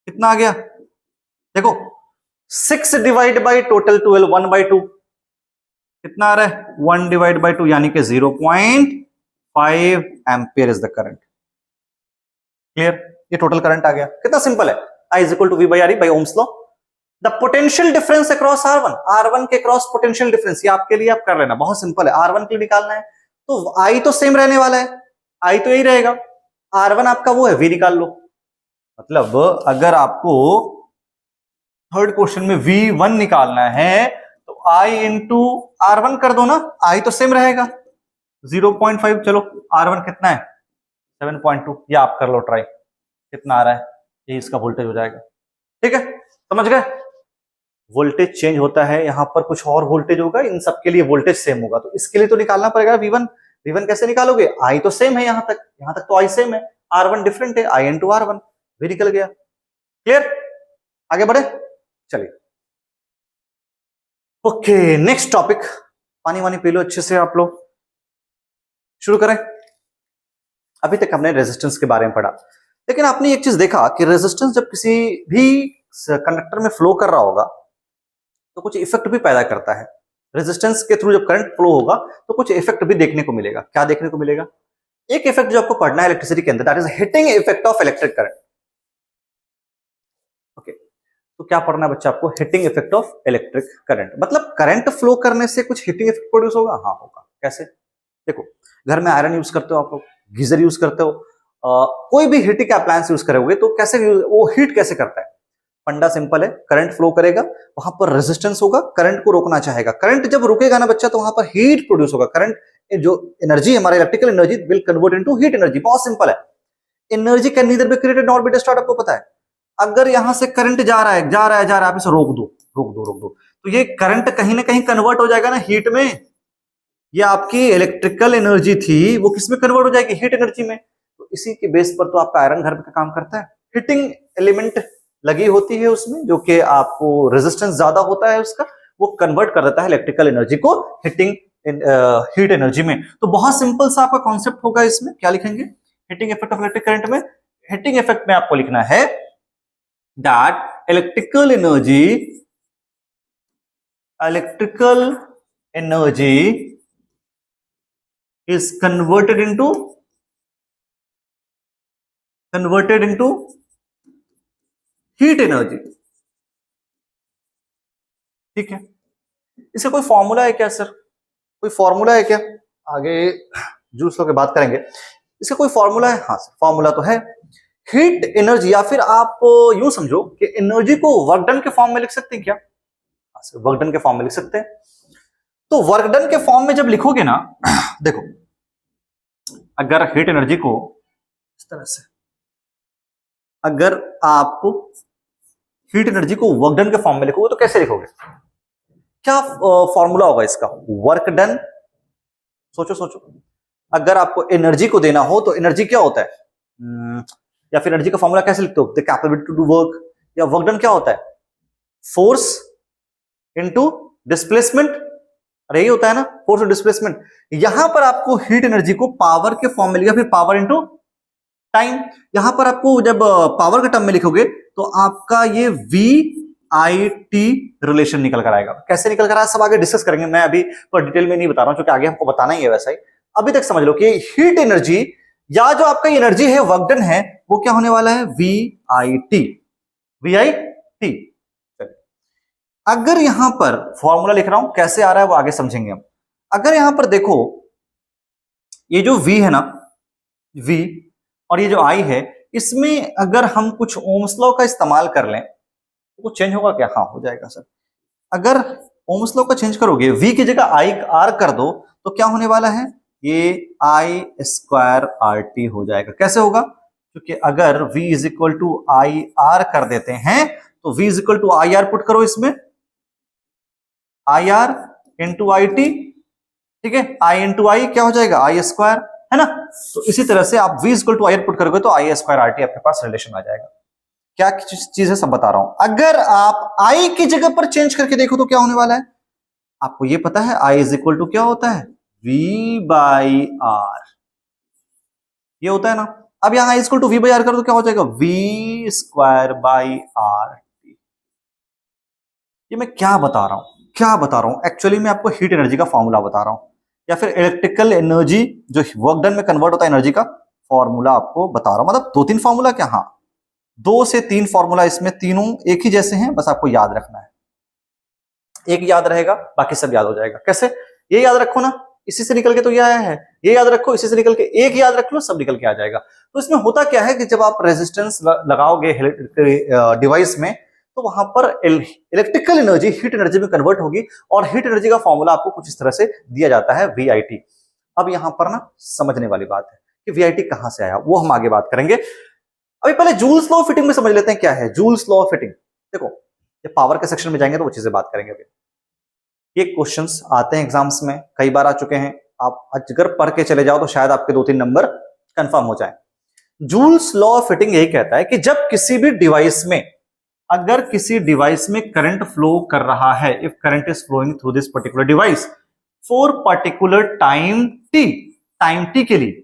कितना आ गया देखो 6 डिवाइड बाई टोटल 12, 1/2 कितना आ रहा है 1 डिवाइड बाई 2, यानी कि 0.5 ampere is the current. Clear, ये टोटल करंट आ गया। कितना सिंपल है, I is equal to V by R E by Ohm's law. The potential difference across R1, R1 के क्रॉस पोटेंशियल डिफरेंस, ये आपके लिए आप कर लेना, बहुत सिंपल है। R1 के लिए निकालना है तो I तो सेम रहने वाला है, I तो यही रहेगा, R1 आपका वो है, V निकाल लो। मतलब अगर आपको थर्ड क्वेश्चन में V1 निकालना है तो I इंटू R1 कर दो ना, I तो सेम रहेगा 0.5, चलो R1 कितना है 7.2, ये आप कर लो ट्राई, कितना आ रहा है, ये इसका वोल्टेज हो जाएगा। ठीक है, समझ गए, वोल्टेज चेंज होता है, यहां पर कुछ और वोल्टेज होगा, इन सब के लिए वोल्टेज सेम होगा, तो इसके लिए तो निकालना पड़ेगा V1। V1 कैसे निकालोगे, I तो सेम है, यहां तक तो I सेम है, R1 डिफरेंट है, I इंटू R1, भी निकल गया। क्लियर, आगे बढ़े, चलिए ओके नेक्स्ट टॉपिक। पानी वानी पी लो अच्छे से आप लोग, शुरू करें। अभी तक हमने रेजिस्टेंस के बारे में पढ़ा, लेकिन आपने एक चीज देखा कि रेजिस्टेंस जब किसी भी कंडक्टर में फ्लो कर रहा होगा तो कुछ इफेक्ट भी पैदा करता है। रेजिस्टेंस के थ्रू जब करंट फ्लो होगा तो कुछ इफेक्ट भी देखने को मिलेगा। क्या देखने को मिलेगा, एक इफेक्ट जो आपको पढ़ना है इलेक्ट्रिसिटी के अंदर, that is heating effect of electric current. Okay, तो क्या पढ़ना है बच्चा आपको, heating effect of electric current, मतलब करंट फ्लो करने से कुछ हिटिंग इफेक्ट प्रोड्यूस होगा। हाँ होगा, कैसे, देखो घर में आयरन यूज करते हो आप लोग, गीजर यूज करते हो, कोई भी हीटिंग अप्लायंस यूज करोगे तो कैसे वो हीट कैसे करता है, फंडा सिंपल है, करंट फ्लो करेगा, वहां पर रेजिस्टेंस होगा, करंट को रोकना चाहेगा, करंट जब रुकेगा ना बच्चा तो वहां पर हीट प्रोड्यूस होगा, करंट जो एनर्जी हमारा electrical energy will convert into heat energy. बहुत सिंपल है, energy can neither be created nor be destroyed, आपको पता है। अगर यहां से करंट जा रहा है जा रहा है जा रहा है, आप इसे रोक दो रोक दो रोक दो, तो ये करंट कहीं ना कहीं कन्वर्ट हो जाएगा ना हीट में, ये आपकी इलेक्ट्रिकल एनर्जी थी वो किस में कन्वर्ट हो जाएगी, हीट एनर्जी में। तो इसी के बेस पर तो आपका आयरन घर का काम करता है, हीटिंग एलिमेंट लगी होती है उसमें, जो कि आपको रेजिस्टेंस ज्यादा होता है उसका, वो कन्वर्ट कर देता है इलेक्ट्रिकल एनर्जी को हीटिंग हीट एनर्जी में। तो बहुत सिंपल सा आपका कॉन्सेप्ट होगा इसमें, क्या लिखेंगे, heating effect of electric current में, हिटिंग इफेक्ट में आपको लिखना है that electrical energy is converted into heat energy। ठीक है, इसका कोई फॉर्मूला है क्या सर, कोई फॉर्मूला है क्या, आगे जूस के बात करेंगे, इसका कोई फॉर्मूला है। हाँ सर, फॉर्मूला तो है, हीट एनर्जी, या फिर आप यूं समझो कि एनर्जी को वर्क डन के फॉर्म में लिख सकते हैं क्या, हाँ सर वर्क डन के फॉर्म में लिख सकते हैं। तो वर्क डन के फॉर्म में जब लिखोगे ना, देखो अगर हीट एनर्जी को इस तरह से, अगर आप हीट एनर्जी को वर्क डन के फॉर्म में लिखोगे तो कैसे लिखोगे, क्या फॉर्मूला होगा इसका, वर्क डन, सोचो सोचो, अगर आपको एनर्जी को देना हो तो एनर्जी क्या होता है, या फिर एनर्जी का फॉर्मूला कैसे लिखते हो, the capability to do work, या वर्क डन क्या होता है, फोर्स इनटू डिस्प्लेसमेंट, अरे यही होता है ना, फोर्स और डिस्प्लेसमेंट। यहां पर आपको हीट एनर्जी को पावर के फॉर्म में लिखा, फिर पावर इनटू टाइम, यहां पर आपको जब पावर के टर्म में लिखोगे तो आपका ये VIT रिलेशन निकल कर आएगा। कैसे निकल कर आएगा सब आगे डिस्कस करेंगे, मैं अभी तो डिटेल में नहीं बता रहा हूं क्योंकि आगे हमको बताना ही है। वैसा ही अभी तक समझ लो कि हीट एनर्जी या जो आपका एनर्जी है वर्क डन है वो क्या होने वाला है, VIT। अगर यहां पर फॉर्मूला लिख रहा हूं, कैसे आ रहा है वो आगे समझेंगे हम। अगर यहां पर देखो ये जो V है ना, V और ये जो I है, इसमें अगर हम कुछ ओम्स लॉ का इस्तेमाल कर लें तो कुछ चेंज होगा क्या, हाँ हो जाएगा सर। अगर ओम्स लॉ का चेंज करोगे, V की जगह I R कर दो तो क्या होने वाला है, ये आई स्क्वायर आर टी हो जाएगा। कैसे होगा, क्योंकि अगर v is equal to I R कर देते हैं तो v is equal to I R put करो इसमें, I R into I T, ठीक है, आई इंटू आई क्या हो जाएगा, आई स्क्वायर, है ना। तो इसी तरह से आप v equal to I put करोगे तो आई स्क्वायर आर टी आपके पास रिलेशन आ जाएगा। क्या चीज है सब बता रहा हूं। अगर आप i की जगह पर चेंज करके देखो तो क्या होने वाला है, आपको ये पता है i इज इक्वल टू क्या होता है, v बाई आर, ये होता है ना। अब यहां i equal to v by R करो तो क्या हो जाएगा, v square by R T. ये मैं क्या बता रहा हूं, क्या बता रहा हूं, एक्चुअली मैं आपको हीट एनर्जी का फॉर्मूला बता रहा हूं, या फिर इलेक्ट्रिकल एनर्जी जो वर्क डन में कन्वर्ट होता है एनर्जी का फॉर्मूला आपको बता रहा हूं। मतलब 2-3 फॉर्मूला क्या, हाँ 2 से 3 फॉर्मूला, इसमें तीनों एक ही जैसे हैं, बस आपको याद रखना है। एक याद रहेगा बाकी सब याद हो जाएगा। कैसे, ये याद रखो ना, इसी से निकल के तो ये आया है, ये याद रखो, इसी से निकल के एक याद रख लो, सब निकल के आ जाएगा। तो इसमें होता क्या है कि जब आप रेजिस्टेंस लगाओगे डिवाइस में तो वहां पर इलेक्ट्रिकल एनर्जी हीट एनर्जी में कन्वर्ट होगी, और हीट एनर्जी का फॉर्मूला आपको कुछ इस तरह से दिया जाता है, वीआईटी। अब यहां पर ना समझने वाली बात है कि वीआईटी कहां से आया, वो हम आगे बात करेंगे। अभी पहले जूल्स लॉ ऑफ फिटिंग में समझ लेते हैं क्या है जूल्स लॉ ऑफ फिटिंग। देखो जब पावर के सेक्शन में जाएंगे तो वो चीजें बात करेंगे। अभी ये क्वेश्चंस आते हैं एग्जाम्स में, कई बार आ चुके हैं, आप अगर पढ़ के चले जाओ तो शायद आपके 2-3 नंबर कंफर्म हो जाए। जूल्स लॉ ऑफ फिटिंग यही कहता है कि जब किसी भी डिवाइस में, अगर किसी डिवाइस में करंट फ्लो कर रहा है, if current is flowing through this particular device for particular time T के लिए,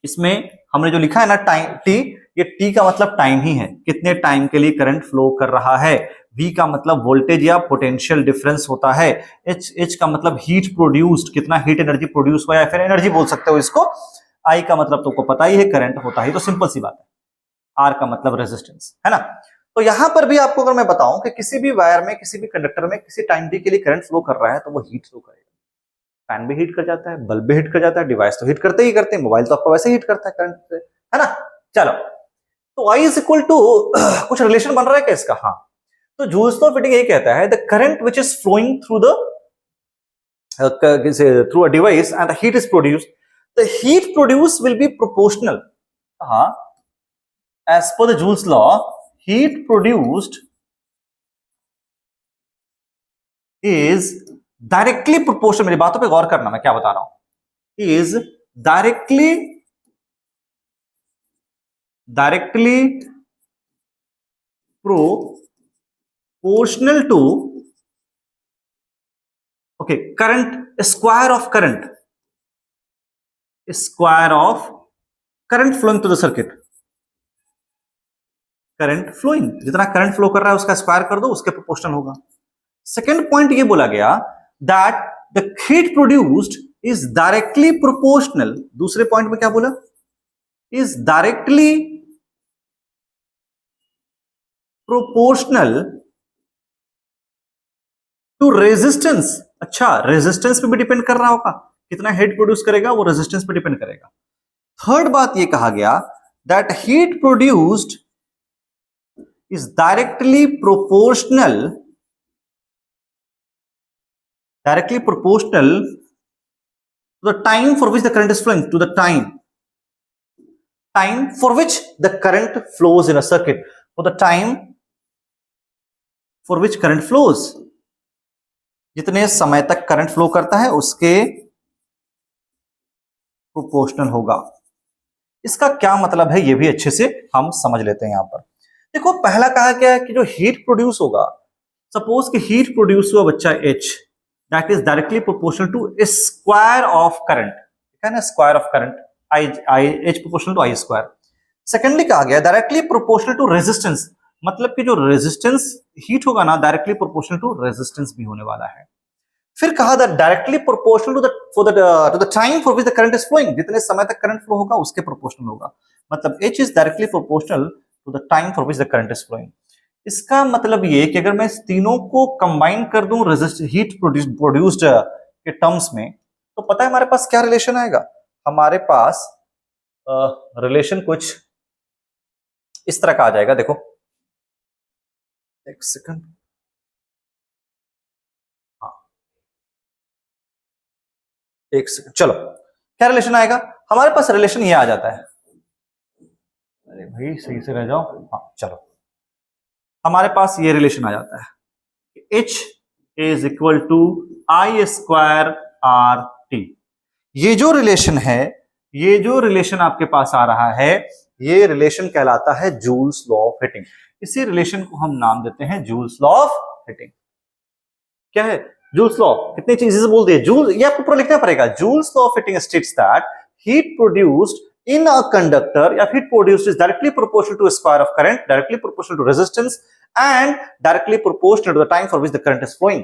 इसमें हमने जो लिखा है ना टाइम टी, ये टी का मतलब टाइम ही है, कितने टाइम के लिए करंट फ्लो कर रहा है। V का मतलब वोल्टेज या पोटेंशियल डिफरेंस होता है। H का मतलब हीट प्रोड्यूस्ड, कितना हीट एनर्जी प्रोड्यूस हुआ, या फिर एनर्जी बोल सकते हो इसको। I का मतलब तुमको पता ही है, करंट होता है, तो सिंपल सी बात है। R का मतलब रेजिस्टेंस, है ना। तो यहां पर भी आपको अगर मैं बताऊं कि किसी भी वायर में, किसी भी कंडक्टर में किसी टाइम टी के लिए करंट फ्लो कर रहा है तो वो हीट फ्लो करेगा। फैन भी हीट कर जाता है, बल्ब भी हीट कर जाता है, डिवाइस तो हीट करते ही करते हैं, मोबाइल तो आपको वैसे हीट करता है करंट से, है ना। चलो, तो I इज इक्वल टू कुछ रिलेशन बन रहा है क्या इसका, हाँ। तो जूल्स लॉ ऑफ फिटिंग यही कहता है, the current which is flowing through the through a device and the heat is produced, the heat produced will be proportional, as per the Joule's law, heat produced is directly proportional, मेरी बातों पे गौर करना, मैं क्या बता रहा हूं, is directly proportional to, okay, current, square of current flowing to the circuit, current flowing, जितना करंट फ्लो कर रहा है उसका स्क्वायर कर दो, उसके प्रोपोर्शनल होगा। सेकंड पॉइंट ये बोला गया that the heat produced is directly proportional, दूसरे पॉइंट में क्या बोला, is directly proportional to resistance. अच्छा, रेजिस्टेंस पे भी डिपेंड कर रहा होगा, कितना हीट प्रोड्यूस करेगा वो रेजिस्टेंस पे डिपेंड करेगा। थर्ड बात ये कहा गया that heat produced is directly proportional to the time for which the current is flowing, to the time for which the current flows in a circuit, for the time for which current flows, जितने समय तक current flow करता है उसके proportional होगा। इसका क्या मतलब है ये भी अच्छे से हम समझ लेते हैं। यहां पर देखो, पहला कहा क्या है कि जो हीट प्रोड्यूस होगा, सपोज कि हीट प्रोड्यूस हुआ बच्चा H, that is directly proportional to square of current, है ना, square of current, H proportional to I square. Secondly कहा गया डायरेक्टली प्रोपोर्शनल टू रेजिस्टेंस, मतलब कि जो रेजिस्टेंस हीट होगा ना, डायरेक्टली प्रोपोर्शनल टू रेजिस्टेंस भी होने वाला है। फिर कहा that directly proportional to the time for which the current is flowing, जितने समय तक करंट फ्लो होगा उसके प्रोपोर्शनल होगा, मतलब H is directly proportional to the time for which the current is flowing. इसका मतलब ये कि अगर मैं इस तीनों को कंबाइन कर दूं हीट प्रोड्यूस्ड के टर्म्स में, तो पता है हमारे पास क्या रिलेशन आएगा, हमारे पास रिलेशन कुछ इस तरह का आ जाएगा। देखो एक सेकंड, हाँ, एक सेकंड, चलो क्या रिलेशन आएगा हमारे पास? रिलेशन ये आ जाता है, अरे भाई सही से रह जाओ, हाँ चलो, हमारे पास ये रिलेशन आ जाता है H is equal to I square R T. ये जो रिलेशन है, ये जो रिलेशन आपके पास आ रहा है, ये रिलेशन कहलाता है जूल्स लॉ ऑफ हीटिंग। इसी रिलेशन को हम नाम देते हैं जूल्स लॉ ऑफ हीटिंग। क्या है जूल्स लॉ? कितनी चीजें बोल दिए जूल, ये आपको पूरा लिखना पड़ेगा। Joules law of heating states that heat produced in a conductor या heat produced is directly proportional to a square of current, directly proportional to resistance and directly proportional to the time for which the current is flowing।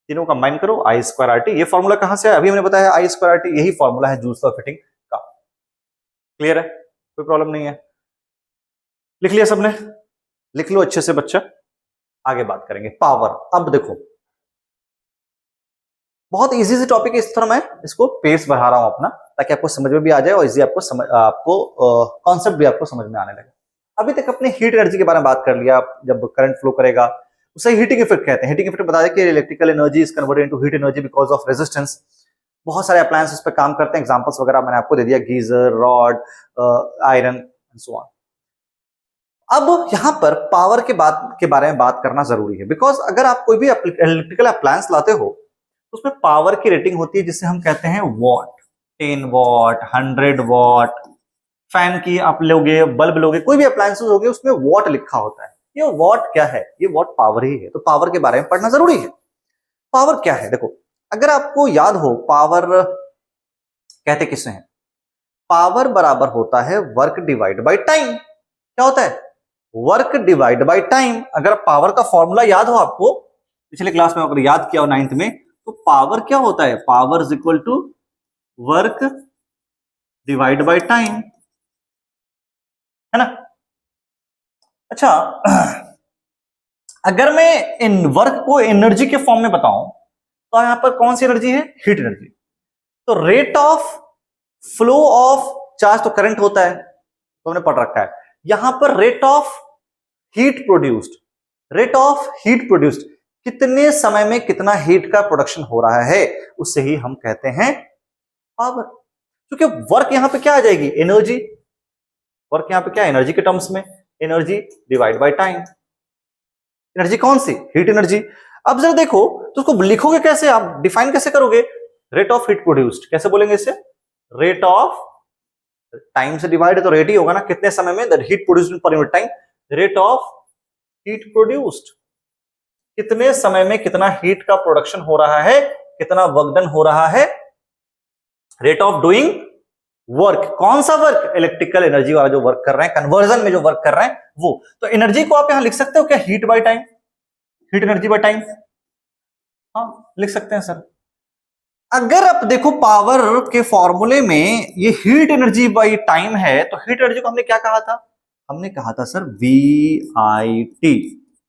तीनों combine करो, आई square R T. ये formula कहां से है? अभी हमने बताया आई square R T, यही फॉर्मूला है जूल्स लॉ ऑफ हीटिंग का। क्लियर है? कोई प्रॉब्लम नहीं है? लिख लिया सबने? लिख लो अच्छे से बच्चा, आगे बात करेंगे। पावर, अब देखो बहुत इजी से टॉपिक है, इस तरह मैं इसको पेस बढ़ा रहा हूं अपना, ताकि आपको समझ में भी आ जाए और इजी आपको कॉन्सेप्ट भी आपको समझ में आने लगे। अभी तक अपने हीट एनर्जी के बारे में बात कर लिया। जब करंट फ्लो करेगा उसे हीटिंग इफेक्ट कहते हैं। हीटिंग इफेक्ट बता दें कि electrical energy is converted into heat energy because of resistance. बहुत सारे अप्लायंसेस पे काम करते हैं, एग्जांपल्स वगैरह मैंने आपको दे दिया, geyser, rod, iron and so on. अब यहां पर पावर के बारे में बात करना जरूरी है, बिकॉज अगर आप कोई भी इलेक्ट्रिकल अप्लायंस लाते हो तो उसमें पावर की रेटिंग होती है जिसे हम कहते हैं वॉट। 10 वॉट, 100 वॉट, फैन की आप लोगे, बल्ब लोगे, कोई भी अप्लायंसेस होगे उसमें वॉट लिखा होता है। ये वॉट क्या है? ये वॉट पावर ही है। तो पावर के बारे में पढ़ना जरूरी है। पावर क्या है? देखो, अगर आपको याद हो पावर कहते किसे हैं? पावर बराबर होता है वर्क डिवाइड बाय टाइम। क्या होता है? Work divide by time. अगर पावर का फॉर्मूला याद हो आपको, पिछले क्लास में अगर याद किया हो 9th में, तो पावर क्या होता है? Power is equal to work divide by time, है ना? अच्छा, अगर मैं इन वर्क को एनर्जी के फॉर्म में बताऊं तो यहां पर कौन सी एनर्जी है? Heat energy. तो rate of flow of charge तो करंट होता है, तो हमने पढ़ रखा है। यहां पर rate of heat produced, rate of heat produced, कितने समय में कितना हीट का प्रोडक्शन हो रहा है, उससे ही हम कहते हैं पावर। क्योंकि वर्क यहां पे क्या आ जाएगी? एनर्जी। वर्क यहां पे क्या? एनर्जी के टर्म्स में, energy divide by time. Energy कौन सी? Heat energy. अब जरा देखो तो उसको लिखोगे कैसे, आप डिफाइन कैसे करोगे? रेट ऑफ हीट प्रोड्यूस्ड, कैसे बोलेंगे इसे? रेट ऑफ, टाइम से डिवाइड है तो रेट ही होगा ना, कितने समय में, the heat produced per unit time. Rate of heat produced, कितने समय में कितना हीट का प्रोडक्शन हो रहा है, कितना वर्क डन हो रहा है। रेट ऑफ डूइंग वर्क, कौन सा वर्क? इलेक्ट्रिकल एनर्जी वाला जो वर्क कर रहे हैं, कन्वर्जन में जो वर्क कर रहे हैं वो। तो एनर्जी को आप यहां लिख सकते हो क्या? Heat by time, heat energy by time. हाँ लिख सकते हैं सर। अगर आप देखो पावर के फॉर्मूले में ये हीट एनर्जी बाय टाइम है, तो हीट एनर्जी को हमने क्या कहा था? हमने कहा था सर VIT।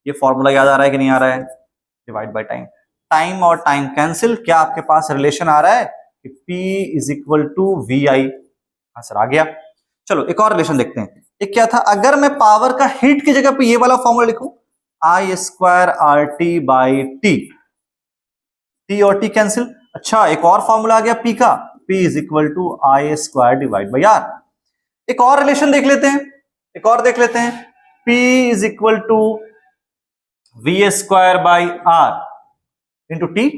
ये फॉर्मूला याद आ रहा है कि नहीं आ रहा है? Divide by time. टाइम और टाइम कैंसिल, क्या आपके पास रिलेशन आ रहा है कि P is equal to VI? हाँ सर आ गया। चलो एक और रिलेशन देखते हैं। एक क्या था? अगर मैं पावर का हीट की जगह पे ये वाला फॉर्मूला लिखूं, I square RT by T, T और T कैंसिल। अच्छा एक और फॉर्मूला आ गया P का, P is equal to I square divide by R। एक और रिलेशन देख लेते हैं, एक और देख लेते हैं। P is equal to V square by R into T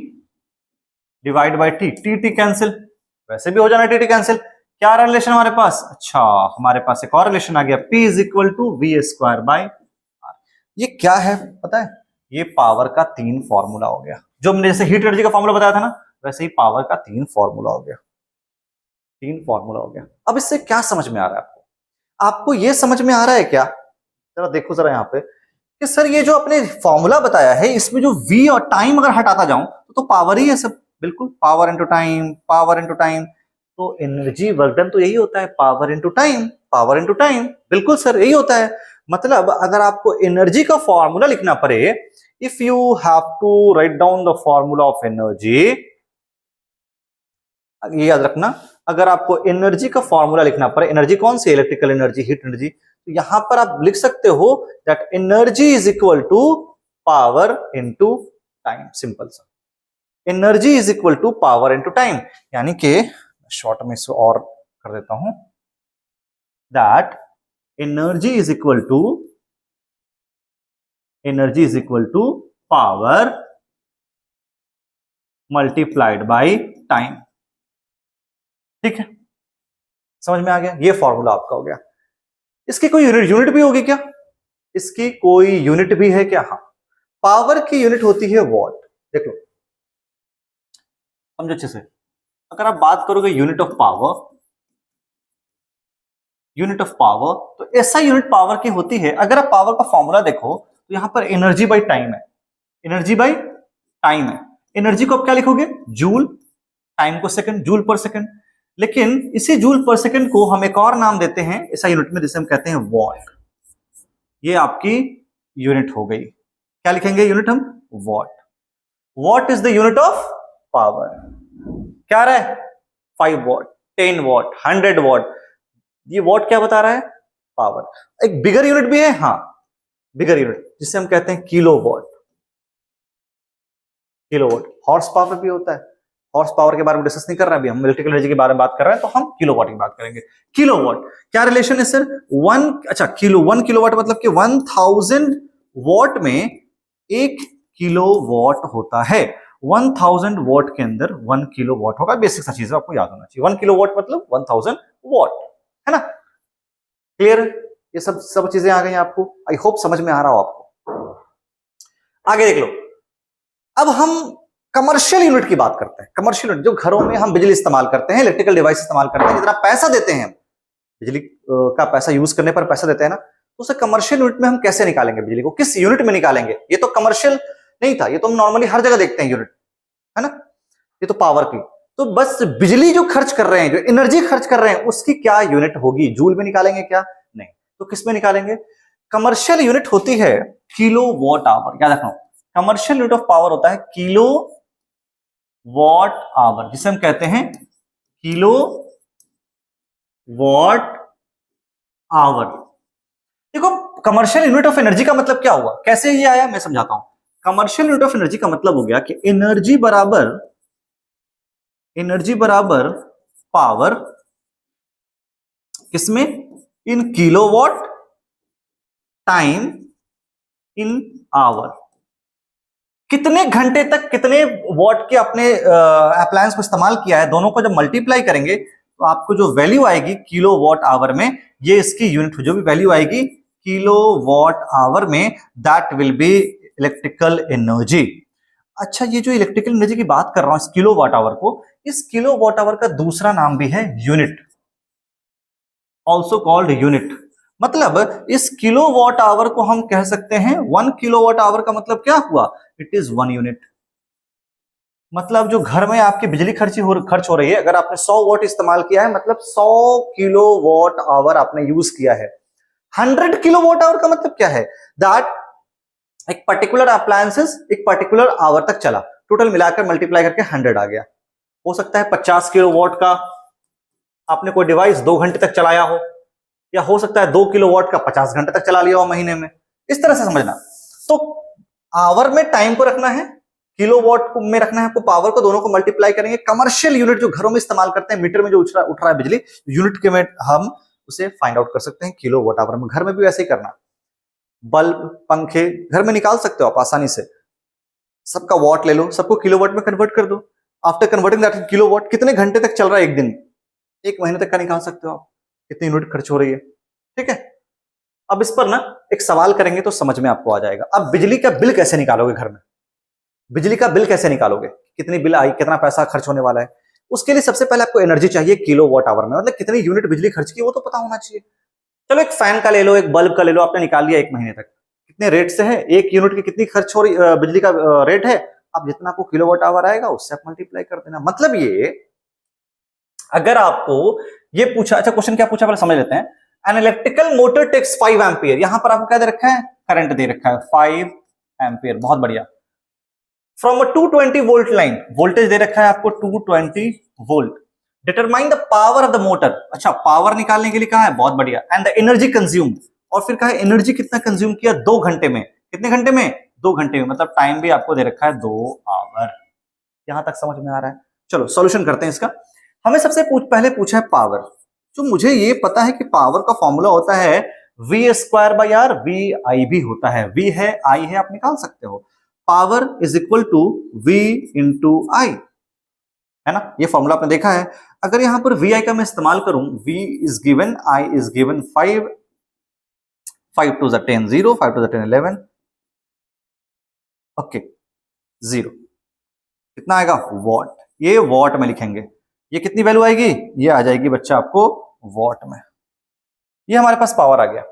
divide by T। T cancel, वैसे भी हो जाना T कैंसिल। क्या रिलेशन हमारे पास? अच्छा हमारे पास एक और रिलेशन आ गया, P is equal to V square by R। ये क्या है पता है? ये पावर का 3 फॉर्मूला हो गया। जो हमने जैसे हीट एनर्जी का फॉर्मूला बताया था ना, वैसे ही पावर का 3 फॉर्मूला हो गया। 3 फॉर्मूला हो गया। अब इससे क्या समझ में आ रहा है आपको? आपको ये समझ में आ रहा है क्या? जरा देखो जरा यहाँ पे कि सर ये जो अपने फॉर्मूला बताया है, इसमें जो V और टाइम अगर हटाता जाऊं तो पावर ही है सब। बिल्कुल, power into time, power into time. तो एनर्जी वर्क डन तो यही होता है, power into time, power into time. बिल्कुल सर यही होता है। मतलब अगर आपको एनर्जी का फॉर्मूला लिखना पड़े, if you have to write down the formula of energy, ये याद रखना, अगर आपको एनर्जी का फॉर्मूला लिखना पड़े, एनर्जी कौन सी? इलेक्ट्रिकल एनर्जी, हीट एनर्जी, तो यहां पर आप लिख सकते हो that energy is equal to power into time. Simple सा। Energy is equal to power into time, यानी कि शॉर्ट में इसको और कर देता हूं, that energy is equal to power multiplied by time. ठीक है, समझ में आ गया? ये फॉर्मूला आपका हो गया। इसकी कोई यूनिट भी होगी क्या? इसकी कोई यूनिट भी है क्या? हाँ, पावर की यूनिट होती है वॉट। देख लो, समझो अच्छे से। अगर आप बात करोगे यूनिट ऑफ पावर, तो ऐसा यूनिट पावर की होती है। अगर आप पावर का फॉर्मूला देखो तो यहां पर एनर्जी बाई टाइम है, एनर्जी को आप क्या लिखोगे? जूल, टाइम को सेकंड, जूल पर सेकंड। लेकिन इसी जूल पर सेकंड को हम एक और नाम देते हैं ऐसा यूनिट में, जिसे हम कहते हैं वॉट। ये आपकी यूनिट हो गई। क्या लिखेंगे यूनिट हम? What. What is the unit of power. क्या रहा है? 5 वॉट, 10 वॉट, 100 वॉट। ये वॉट क्या बता रहा है? पावर। एक बिगर यूनिट भी है, हाँ, बिगर यूनिट, जिसे हम कहते हैं किलोवॉट। हॉर्स पावर भी होता है। हॉर्स पावर के बारे में डिस्कस नहीं कर रहे हैं अभी, हम इलेक्ट्रिकल एनर्जी के बारे में बात कर रहे हैं, तो हम किलोवाट की बात करेंगे। किलोवाट क्या रिलेशन है सर? 1 किलोवाट मतलब कि 1000 वॉट में 1 किलोवाट होता है। 1000 वॉट के अंदर 1 किलोवाट होगा। बेसिक सा चीज है, आपको याद होना चाहिए। 1 किलोवाट मतलब 1000 वॉट, है ना? क्लियर? ये सब चीजें आ गई आपको। आई होप समझ में आ रहा हो आपको। आगे देख लो। अब हम कमर्शियल यूनिट की बात करते हैं। कमर्शियल यूनिट जो घरों में हम बिजली इस्तेमाल करते हैं, इलेक्ट्रिकल डिवाइस इस्तेमाल करते हैं, जितना पैसा देते हैं, बिजली का पैसा यूज करने पर पैसा देते हैं ना, तो उसे कमर्शियल यूनिट में हम कैसे निकालेंगे? बिजली को किस यूनिट में निकालेंगे? ये तो कमर्शियल नहीं था, ये तो हम नॉर्मली हर जगह देखते हैं यूनिट, है ना? ये तो पावर की। तो बस बिजली जो खर्च कर रहे हैं, जो एनर्जी खर्च कर रहे हैं, उसकी क्या यूनिट होगी? जूल में निकालेंगे क्या? नहीं। तो किस में निकालेंगे? कमर्शियल यूनिट होती है किलो वॉट आवर। याद रखना, कमर्शियल यूनिट ऑफ पावर होता है किलो वॉट आवर, जिसे हम कहते हैं किलो वॉट आवर। देखो, कमर्शियल यूनिट ऑफ एनर्जी का मतलब क्या हुआ, कैसे ये आया, मैं समझाता हूं। कमर्शियल यूनिट ऑफ एनर्जी का मतलब हो गया कि एनर्जी बराबर पावर, किसमें? In kilowatt, time in hour. कितने घंटे तक कितने वॉट के अपने अप्लायंस को इस्तेमाल किया है, दोनों को जब मल्टीप्लाई करेंगे तो आपको जो वैल्यू आएगी किलो वॉट आवर में, ये इसकी यूनिट, जो भी वैल्यू आएगी किलो वॉट आवर में, that will be electrical energy. अच्छा, ये जो इलेक्ट्रिकल एनर्जी की बात कर रहा हूं, इस किलो वॉट आवर को, इस किलो वॉट आवर का दूसरा नाम भी है यूनिट, ऑल्सो कॉल्ड यूनिट। मतलब इस किलो वॉट आवर को हम कह सकते हैं 1 किलो वॉट आवर का मतलब क्या हुआ? It is 1 unit. मतलब जो घर में आपकी बिजली खर्च हो रही है, अगर आपने 100 वॉट इस्तेमाल किया है, मतलब 100 किलो वॉट आवर आपने यूज किया है। 100 किलो वॉट आवर का मतलब क्या है? दैट एक पर्टिकुलर अप्लायंसेस एक पर्टिकुलर आवर तक चला, टोटल मिलाकर मल्टीप्लाई करके 100 आ गया। हो सकता है 50 किलो वॉट का आपने कोई डिवाइस 2 घंटे तक चलाया हो, या हो सकता है 2 किलो वॉट का 50 घंटे तक चला लिया हो महीने में। इस तरह से समझना। तो आवर में टाइम को रखना है, किलो वॉट में रखना है आपको पावर को, दोनों को मल्टीप्लाई करेंगे। कमर्शियल यूनिट जो घरों में इस्तेमाल करते हैं, मीटर में जो उठ रहा है बिजली, यूनिट के में हम उसे फाइंड आउट कर सकते हैं किलो वॉट आवर में। घर में भी वैसे ही करना। बल्ब, पंखे घर में निकाल सकते हो आप आसानी से। सबका वॉट ले लो, सबको किलो वॉट में कन्वर्ट कर दो। After converting that kilo watt, कितने घंटे तक चल रहा है एक दिन, 1 महीने तक का निकाल सकते हो आप, कितनी यूनिट खर्च हो रही है। ठीक है, अब इस पर ना एक सवाल करेंगे तो समझ में आपको आ जाएगा। अब बिजली का बिल कैसे निकालोगे? घर में बिजली का बिल कैसे निकालोगे? कितनी बिल आई, कितना पैसा खर्च होने वाला है? उसके लिए सबसे पहले आपको एनर्जी चाहिए किलो वॉट आवर में, मतलब कितनी यूनिट बिजली खर्च की वो तो पता होना चाहिए। चलो एक फैन का ले लो, एक बल्ब का ले लो, आपने निकाल लिया 1 महीने तक, कितने रेट से है, 1 यूनिट की कितनी खर्च हो रही बिजली का रेट है, अब जितना आपको किलो वॉट आवर आएगा उससे आप मल्टीप्लाई कर देना। मतलब ये, अगर आपको ये पूछा, अच्छा क्वेश्चन क्या पूछा पहले समझ लेते हैं। An electrical motor takes 5 ampere, यहां पर आपको क्या दे रखा है? करंट दे रखा है 5 एम्पियर, बहुत बढ़िया। From a 220 volt line, voltage दे रखा है आपको 220 volt. Determine the power of the motor, अच्छा पावर निकालने के लिए कहा है, बहुत बढ़िया। एंड द एनर्जी कंज्यूम्ड, और फिर कहा है एनर्जी कितना कंज्यूम किया 2 घंटे में। कितने घंटे में? 2 घंटे में, मतलब टाइम भी आपको दे रखा है 2 आवर। यहां तक समझ में आ रहा है? चलो सॉल्यूशन करते हैं इसका। हमें सबसे पहले पूछा है पावर। तो मुझे ये पता है कि पावर का फॉर्मूला होता है V square by R, V I भी होता है, वी है आई है, आप निकाल सकते हो। Power is equal to V into I, है ना, ये फॉर्मूला आपने देखा है। अगर यहां पर वी आई का मैं इस्तेमाल करूं, V is given, I is given 5, 5 to the 10 0, 5 to the 10 11, okay 0, कितना आएगा वॉट, ये वॉट में लिखेंगे। ये कितनी वैल्यू आएगी, ये आ जाएगी बच्चा आपको वॉट में। ये हमारे पास पावर आ गया,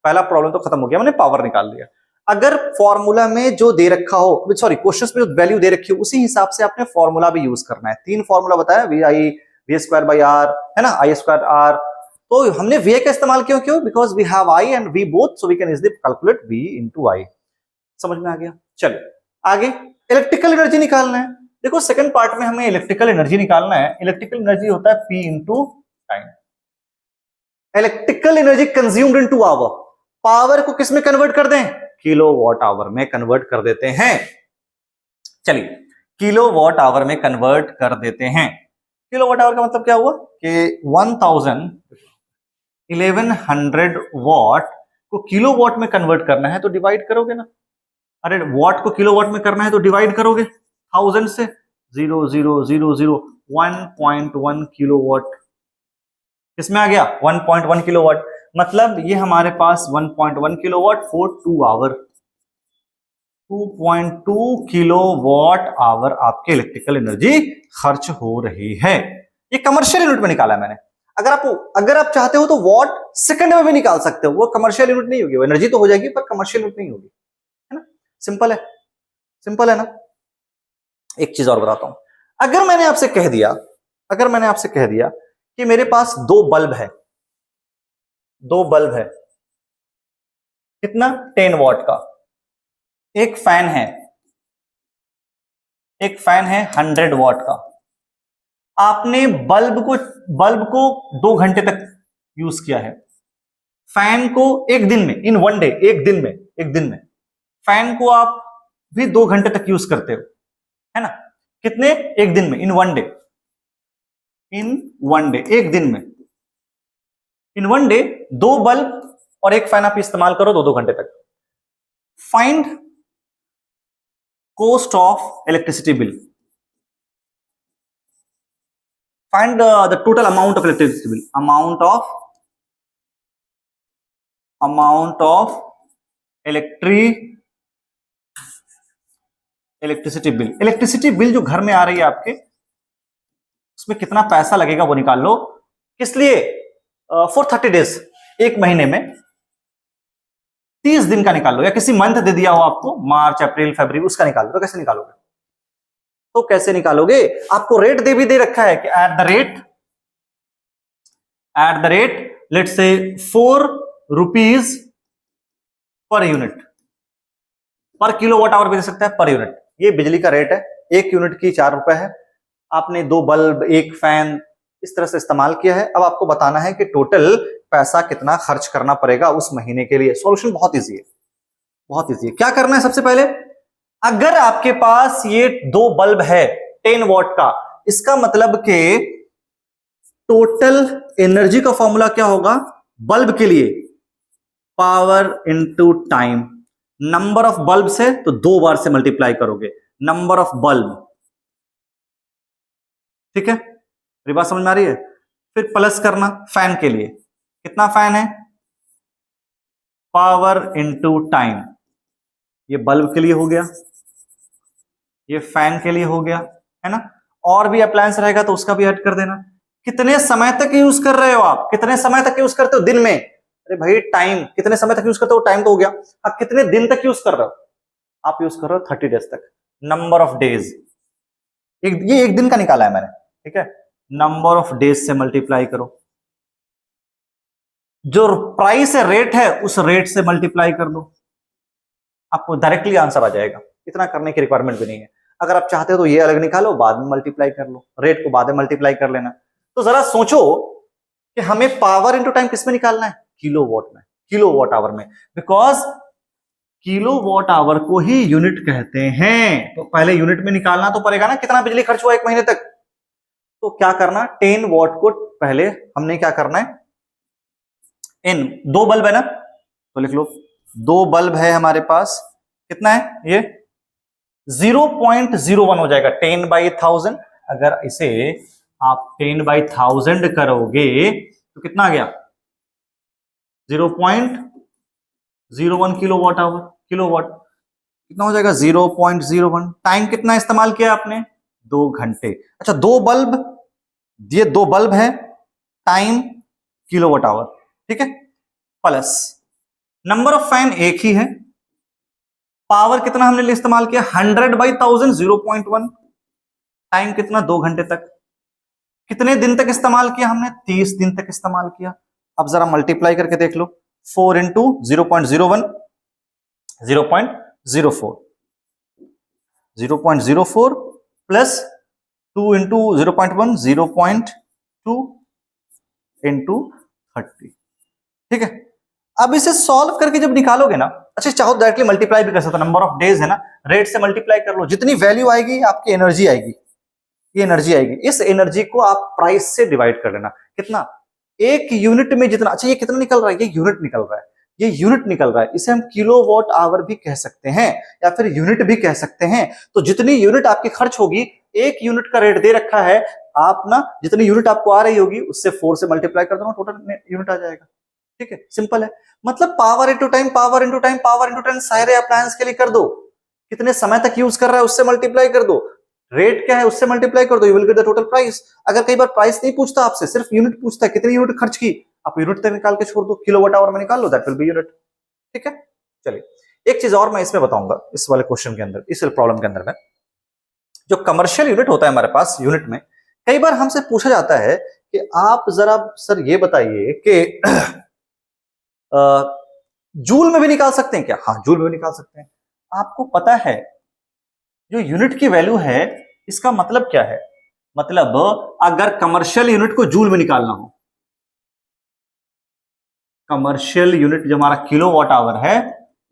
पहला प्रॉब्लम तो खत्म हो गया, मैंने पावर निकाल लिया। अगर फॉर्मूला में जो दे रखा हो, सॉरी क्वेश्चन में जो वैल्यू दे रखी हो उसी हिसाब से आपने फॉर्मूला भी यूज करना है। 3 फॉर्मूला बताया, V I, V square by R, है ना, आई स्क्वायर आर। तो हमने वी आई का इस्तेमाल क्यों, because we have I and V both, so we can easily calculate V into I. समझ में आ गया? चलिए आगे इलेक्ट्रिकल एनर्जी निकालना है। देखो सेकंड पार्ट में हमें इलेक्ट्रिकल एनर्जी निकालना है। इलेक्ट्रिकल एनर्जी होता है P into time. Electrical energy consumed into hour, power को किस में कन्वर्ट कर दें, किलो वॉट आवर में कन्वर्ट कर देते हैं। चलिए किलो वॉट आवर में कन्वर्ट कर देते हैं। किलो वॉट आवर का मतलब क्या हुआ कि 1100 वॉट को किलो वॉट में कन्वर्ट करना है तो डिवाइड करोगे ना। अरे वॉट को किलो वॉट में करना है तो डिवाइड करोगे 1000 से, 1.1 किलो वॉट किसमें आ गया, 1.1 किलो वॉट। मतलब ये हमारे पास 1.1 kilowatt for 2 hour, 2.2 kilowatt hour आपके इलेक्ट्रिकल एनर्जी खर्च हो रही है। ये कमर्शियल यूनिट में निकाला है मैंने। अगर आप चाहते हो तो वॉट सेकंड में भी निकाल सकते हो, वो कमर्शियल यूनिट नहीं होगी, वो एनर्जी तो हो जाएगी पर कमर्शियल यूनिट नहीं होगी, है ना। सिंपल है, सिंपल है ना। एक चीज और बताता हूं, अगर मैंने आपसे कह दिया कि मेरे पास 2 बल्ब है, 2 बल्ब है, कितना 10 वॉट का, एक फैन है 100 वॉट का। आपने बल्ब को 2 घंटे तक यूज किया है, फैन को एक दिन में, इन 1 डे, एक दिन में फैन को आप भी 2 घंटे तक यूज करते हो, है ना। कितने, एक दिन में, इन 1 डे, एक दिन में, इन 1 डे 2 बल्ब और एक फैन आप इस्तेमाल करो 2 घंटे तक। Find cost of electricity bill, find the total amount of electricity bill, amount of electricity bill जो घर में आ रही है आपके, उसमें कितना पैसा लगेगा वो निकाल लो। किस लिए, फॉर 30 डेज, एक महीने में 30 दिन का निकाल लो, या किसी मंथ दे दिया हो आपको, मार्च अप्रैल फरवरी, उसका निकाल लो। तो कैसे निकालोगे, आपको रेट दे रखा है कि at the rate let's say 4 rupees per unit, पर किलो वॉट आवर भी दे सकता है, पर यूनिट। ये बिजली का रेट है, 1 यूनिट की 4 रुपए है। आपने 2 बल्ब, 1 फैन इस तरह से इस्तेमाल किया है। अब आपको बताना है कि टोटल पैसा कितना खर्च करना पड़ेगा उस महीने के लिए। सॉल्यूशन बहुत इजी है, क्या करना है, सबसे पहले अगर आपके पास ये 2 बल्ब है 10 वॉट का, इसका मतलब के टोटल एनर्जी का फॉर्मूला क्या होगा बल्ब के लिए, power into time. Number of bulb से तो 2 बार से मल्टीप्लाई करोगे, नंबर ऑफ बल्ब, ठीक है, मेरी बात समझ में आ रही है। फिर प्लस करना फैन के लिए, कितना फैन है, पावर इंटू टाइम। ये बल्ब के लिए हो गया, ये फैन के लिए हो गया, है ना। और भी अप्लायंस रहेगा तो उसका भी ऐड कर देना। कितने समय तक यूज कर रहे हो आप, कितने समय तक यूज करते हो दिन में, अरे भाई टाइम, कितने समय तक यूज करते हो, टाइम तो हो गया। आप कितने दिन तक यूज कर रहे हो, आप यूज कर रहे हो 30 डेज तक। नंबर ऑफ डेज, ये एक दिन का निकाला है मैंने, ठीक है। नंबर ऑफ डेज से मल्टीप्लाई करो, जो प्राइस है, रेट है, उस रेट से मल्टीप्लाई कर दो, आपको डायरेक्टली आंसर आ जाएगा। इतना करने की रिक्वायरमेंट भी नहीं है। अगर आप चाहते हो तो ये अलग निकालो, बाद में मल्टीप्लाई कर लो, रेट को बाद में मल्टीप्लाई कर लेना। तो जरा सोचो कि हमें पावर इंटू टाइम किस में निकालना है, किलो वॉट में, किलो वॉट आवर में। बिकॉज किलो वॉट आवर को ही यूनिट कहते हैं। तो पहले यूनिट में निकालना तो पड़ेगा ना, कितना बिजली खर्च हुआ एक महीने तक। तो क्या करना, 10 वॉट को पहले हमने क्या करना है, इन 2 बल्ब है ना, तो लिख लो 2 बल्ब है हमारे पास, कितना है ये 0.01 हो जाएगा 10/1000। अगर इसे आप 10/1000 करोगे तो कितना आ गया 0.01 kilowatt hour, kilowatt कितना हो जाएगा 0.01। टाइम कितना इस्तेमाल किया आपने 2 घंटे। अच्छा 2 बल्ब, ये 2 बल्ब है, टाइम किलो वॉट आवर, ठीक है, प्लस नंबर ऑफ फैन एक ही है, पावर कितना हमने इस्तेमाल किया 100/1000 0.1, टाइम कितना 2 घंटे तक, कितने दिन तक इस्तेमाल किया हमने 30 दिन तक इस्तेमाल किया। अब जरा मल्टीप्लाई करके देख लो, 4 इंटू 0.01 0.04, 0.04 प्लस 2 इंटू 0.1 0.2 इंटू 30, ठीक है। अब इसे सॉल्व करके जब निकालोगे ना, अच्छा चाहो डायरेक्टली मल्टीप्लाई भी कर सकते हो, नंबर ऑफ डेज है ना, रेट से मल्टीप्लाई कर लो, जितनी वैल्यू आएगी आपकी एनर्जी आएगी, ये एनर्जी आएगी, इस एनर्जी को आप प्राइस से डिवाइड कर लेना, कितना एक यूनिट में जितना। अच्छा ये कितना निकल रहा है, ये यूनिट निकल रहा है, ये यूनिट निकल रहा है, इसे हम किलो वॉट आवर भी कह सकते हैं या फिर यूनिट भी कह सकते हैं। तो जितनी यूनिट आपकी खर्च होगी, एक यूनिट का रेट दे रखा है, आप ना जितनी यूनिट आपको आ रही होगी उससे 4 से मल्टीप्लाई कर दो, टोटल यूनिट आ जाएगा, ठीक है, सिंपल है। मतलब power into time, power into time, power into time सारे अप्लायंस के लिए कर दो, कितने समय तक यूज कर रहा है उससे मल्टीप्लाई कर दो, रेट क्या है उससे मल्टीप्लाई कर दो, you will get the total price. अगर कई बार प्राइस नहीं पूछता आपसे, सिर्फ यूनिट पूछता है, कितनी यूनिट खर्च की, आप यूनिट तक निकाल के छोड़ दो, किलोवाट आवर में निकाल लो, दैट विल बी यूनिट, ठीक है। चलिए एक चीज और मैं इसमें बताऊंगा, इस वाले क्वेश्चन के अंदर, इस प्रॉब्लम के अंदर में, जो कमर्शियल यूनिट होता है हमारे पास, यूनिट में कई बार हमसे पूछा जाता है कि आप जरा सर ये बताइए कि जूल में भी निकाल सकते हैं क्या? हाँ जूल में भी निकाल सकते हैं। आपको पता है जो यूनिट की वैल्यू है इसका मतलब क्या है, मतलब अगर कमर्शियल यूनिट को जूल में निकालना हो, कमर्शियल यूनिट जो हमारा किलो वॉट आवर है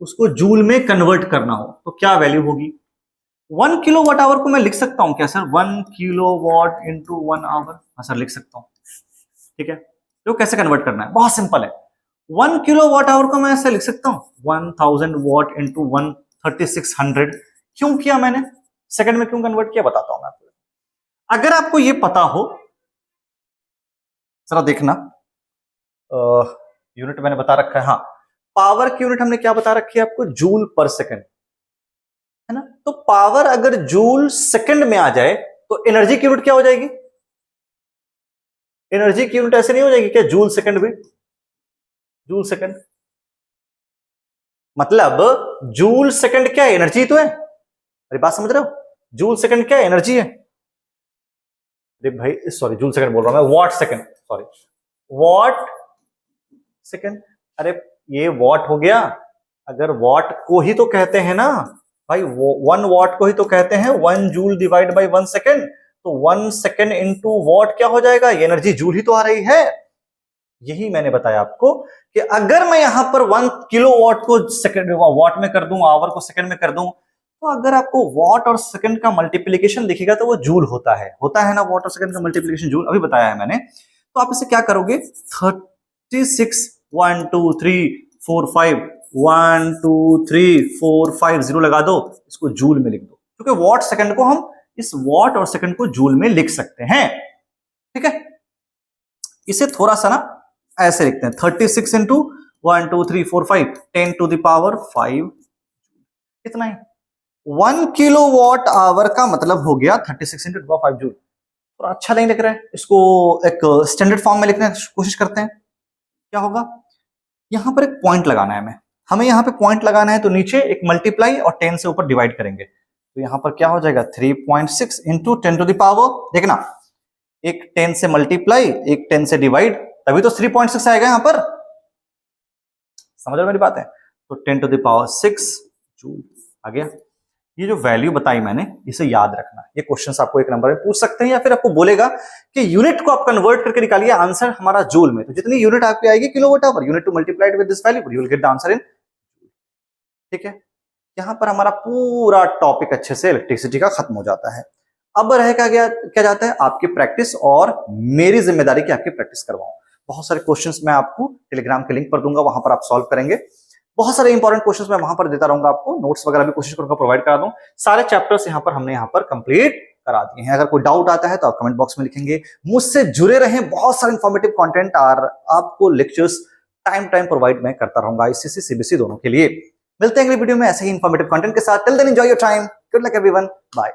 उसको जूल में कन्वर्ट करना हो तो क्या वैल्यू होगी। 1 किलो वॉट आवर को मैं लिख सकता हूं क्या sir, 1 kilowatt into 1 hour, हाँ सर लिख सकता हूं, ठीक है। तो कैसे कन्वर्ट करना है, बहुत सिंपल है। 1 किलो वॉट आवर को मैं ऐसे लिख सकता हूं 1000 वॉट इंटू 3600। क्यों किया मैंने, सेकंड में क्यों कन्वर्ट किया बताता हूं मैं आपको। अगर आपको ये पता हो, जरा देखना, यूनिट मैंने बता रखा है, हाँ पावर की यूनिट हमने क्या बता रखी है आपको, जूल पर सेकंड, है ना। तो पावर अगर जूल सेकंड में आ जाए तो एनर्जी की यूनिट क्या हो जाएगी, एनर्जी की यूनिट ऐसे नहीं हो जाएगी क्या, जूल सेकंड भी, जूल सेकंड, मतलब जूल सेकंड क्या है, एनर्जी तो है, अरे बात समझ रहे हो, जूल सेकंड क्या है, एनर्जी है। अरे भाई सॉरी जूल सेकंड बोल रहा हूं मैं, what second, sorry what second, अरे ये वॉट हो गया, अगर वॉट को ही तो कहते हैं ना भाई, 1 वॉट को ही तो कहते हैं 1 जूल डिवाइड बाय 1 सेकंड, तो 1 सेकंड इंटू वॉट क्या हो जाएगा, ये एनर्जी जूल ही तो आ रही है। यही मैंने बताया आपको कि अगर मैं यहां पर 1 किलो वॉट को सेकंड वॉट में कर दूं, आवर को सेकंड में कर दूं, तो अगर आपको वॉट और सेकंड का मल्टीप्लीकेशन दिखेगा तो वो जूल होता है ना, वॉट और सेकंड का मल्टीप्लीकेशन जूल, अभी बताया है मैंने। तो आप इसे क्या करोगे, 36 1 2 3 4 5 1 2 3 4 5 0 लगा दो, इसको जूल में लिख दो, क्योंकि वॉट सेकंड को हम इस वॉट और सेकंड को जूल में लिख सकते हैं, ठीक है। इसे थोड़ा सा ना ऐसे लिखते हैं, 36 इंटू 1 2 3 4 5 10 टू द पावर 5, कितना है 1 किलो वॉट आवर का मतलब हो गया 36 इंटू 5 जूल। थोड़ा अच्छा नहीं लग रहा है, इसको एक स्टैंडर्ड फॉर्म में लिखने की कोशिश करते हैं। क्या होगा, यहां पर एक पॉइंट लगाना है, हमें यहां पे पॉइंट लगाना है, तो नीचे एक मल्टीप्लाई और 10 से ऊपर डिवाइड करेंगे, तो यहां पर क्या हो जाएगा 3.6 इंटू 10 टू द पावर, देखना एक 10 से मल्टीप्लाई एक 10 से डिवाइड, तभी तो 3.6 आएगा यहां पर, समझ रहे मेरी बात है। तो 10 टू द पावर 6 जूल आ गया। ये जो वैल्यू बताई मैंने इसे याद रखना, ये क्वेश्चंस आपको एक नंबर में पूछ सकते हैं, या फिर आपको बोलेगा कि यूनिट को आप कन्वर्ट करके निकालिए आंसर हमारा जूल में, तो जितनी यूनिट आपकी आएगी kilowatt hour, unit two multiplied with this value, you will get the answer in ठीक है, यहाँ पर हमारा पूरा टॉपिक अच्छे से इलेक्ट्रिसिटी का खत्म हो जाता है। अब रह क्या जाता है आपकी प्रैक्टिस, और मेरी जिम्मेदारी की आपकी प्रैक्टिस करवाऊं। बहुत सारे क्वेश्चंस मैं आपको टेलीग्राम के लिंक पर दूंगा, वहां पर आप सॉल्व करेंगे। बहुत सारे इंपॉर्टेंट क्वेश्चंस मैं वहां पर देता रहूंगा आपको, नोट्स वगैरह भी कोशिश करूंगा प्रोवाइड करा दूं। सारे चैप्टर्स हमने यहाँ पर कंप्लीट करा दिए हैं। अगर कोई डाउट आता है तो आप कमेंट बॉक्स में लिखेंगे। मुझसे जुड़े रहें, बहुत सारे इंफॉर्मेटिव कंटेंट और आपको लेक्चर्स टाइम प्रोवाइड मैं करता रहूंगा, आईसीएसई सीबीएसई दोनों के लिए। मिलते हैं अगली वीडियो में ऐसे ही इंफॉर्मेटिव कंटेंट के साथ। Till then enjoy your time, good luck everyone, bye.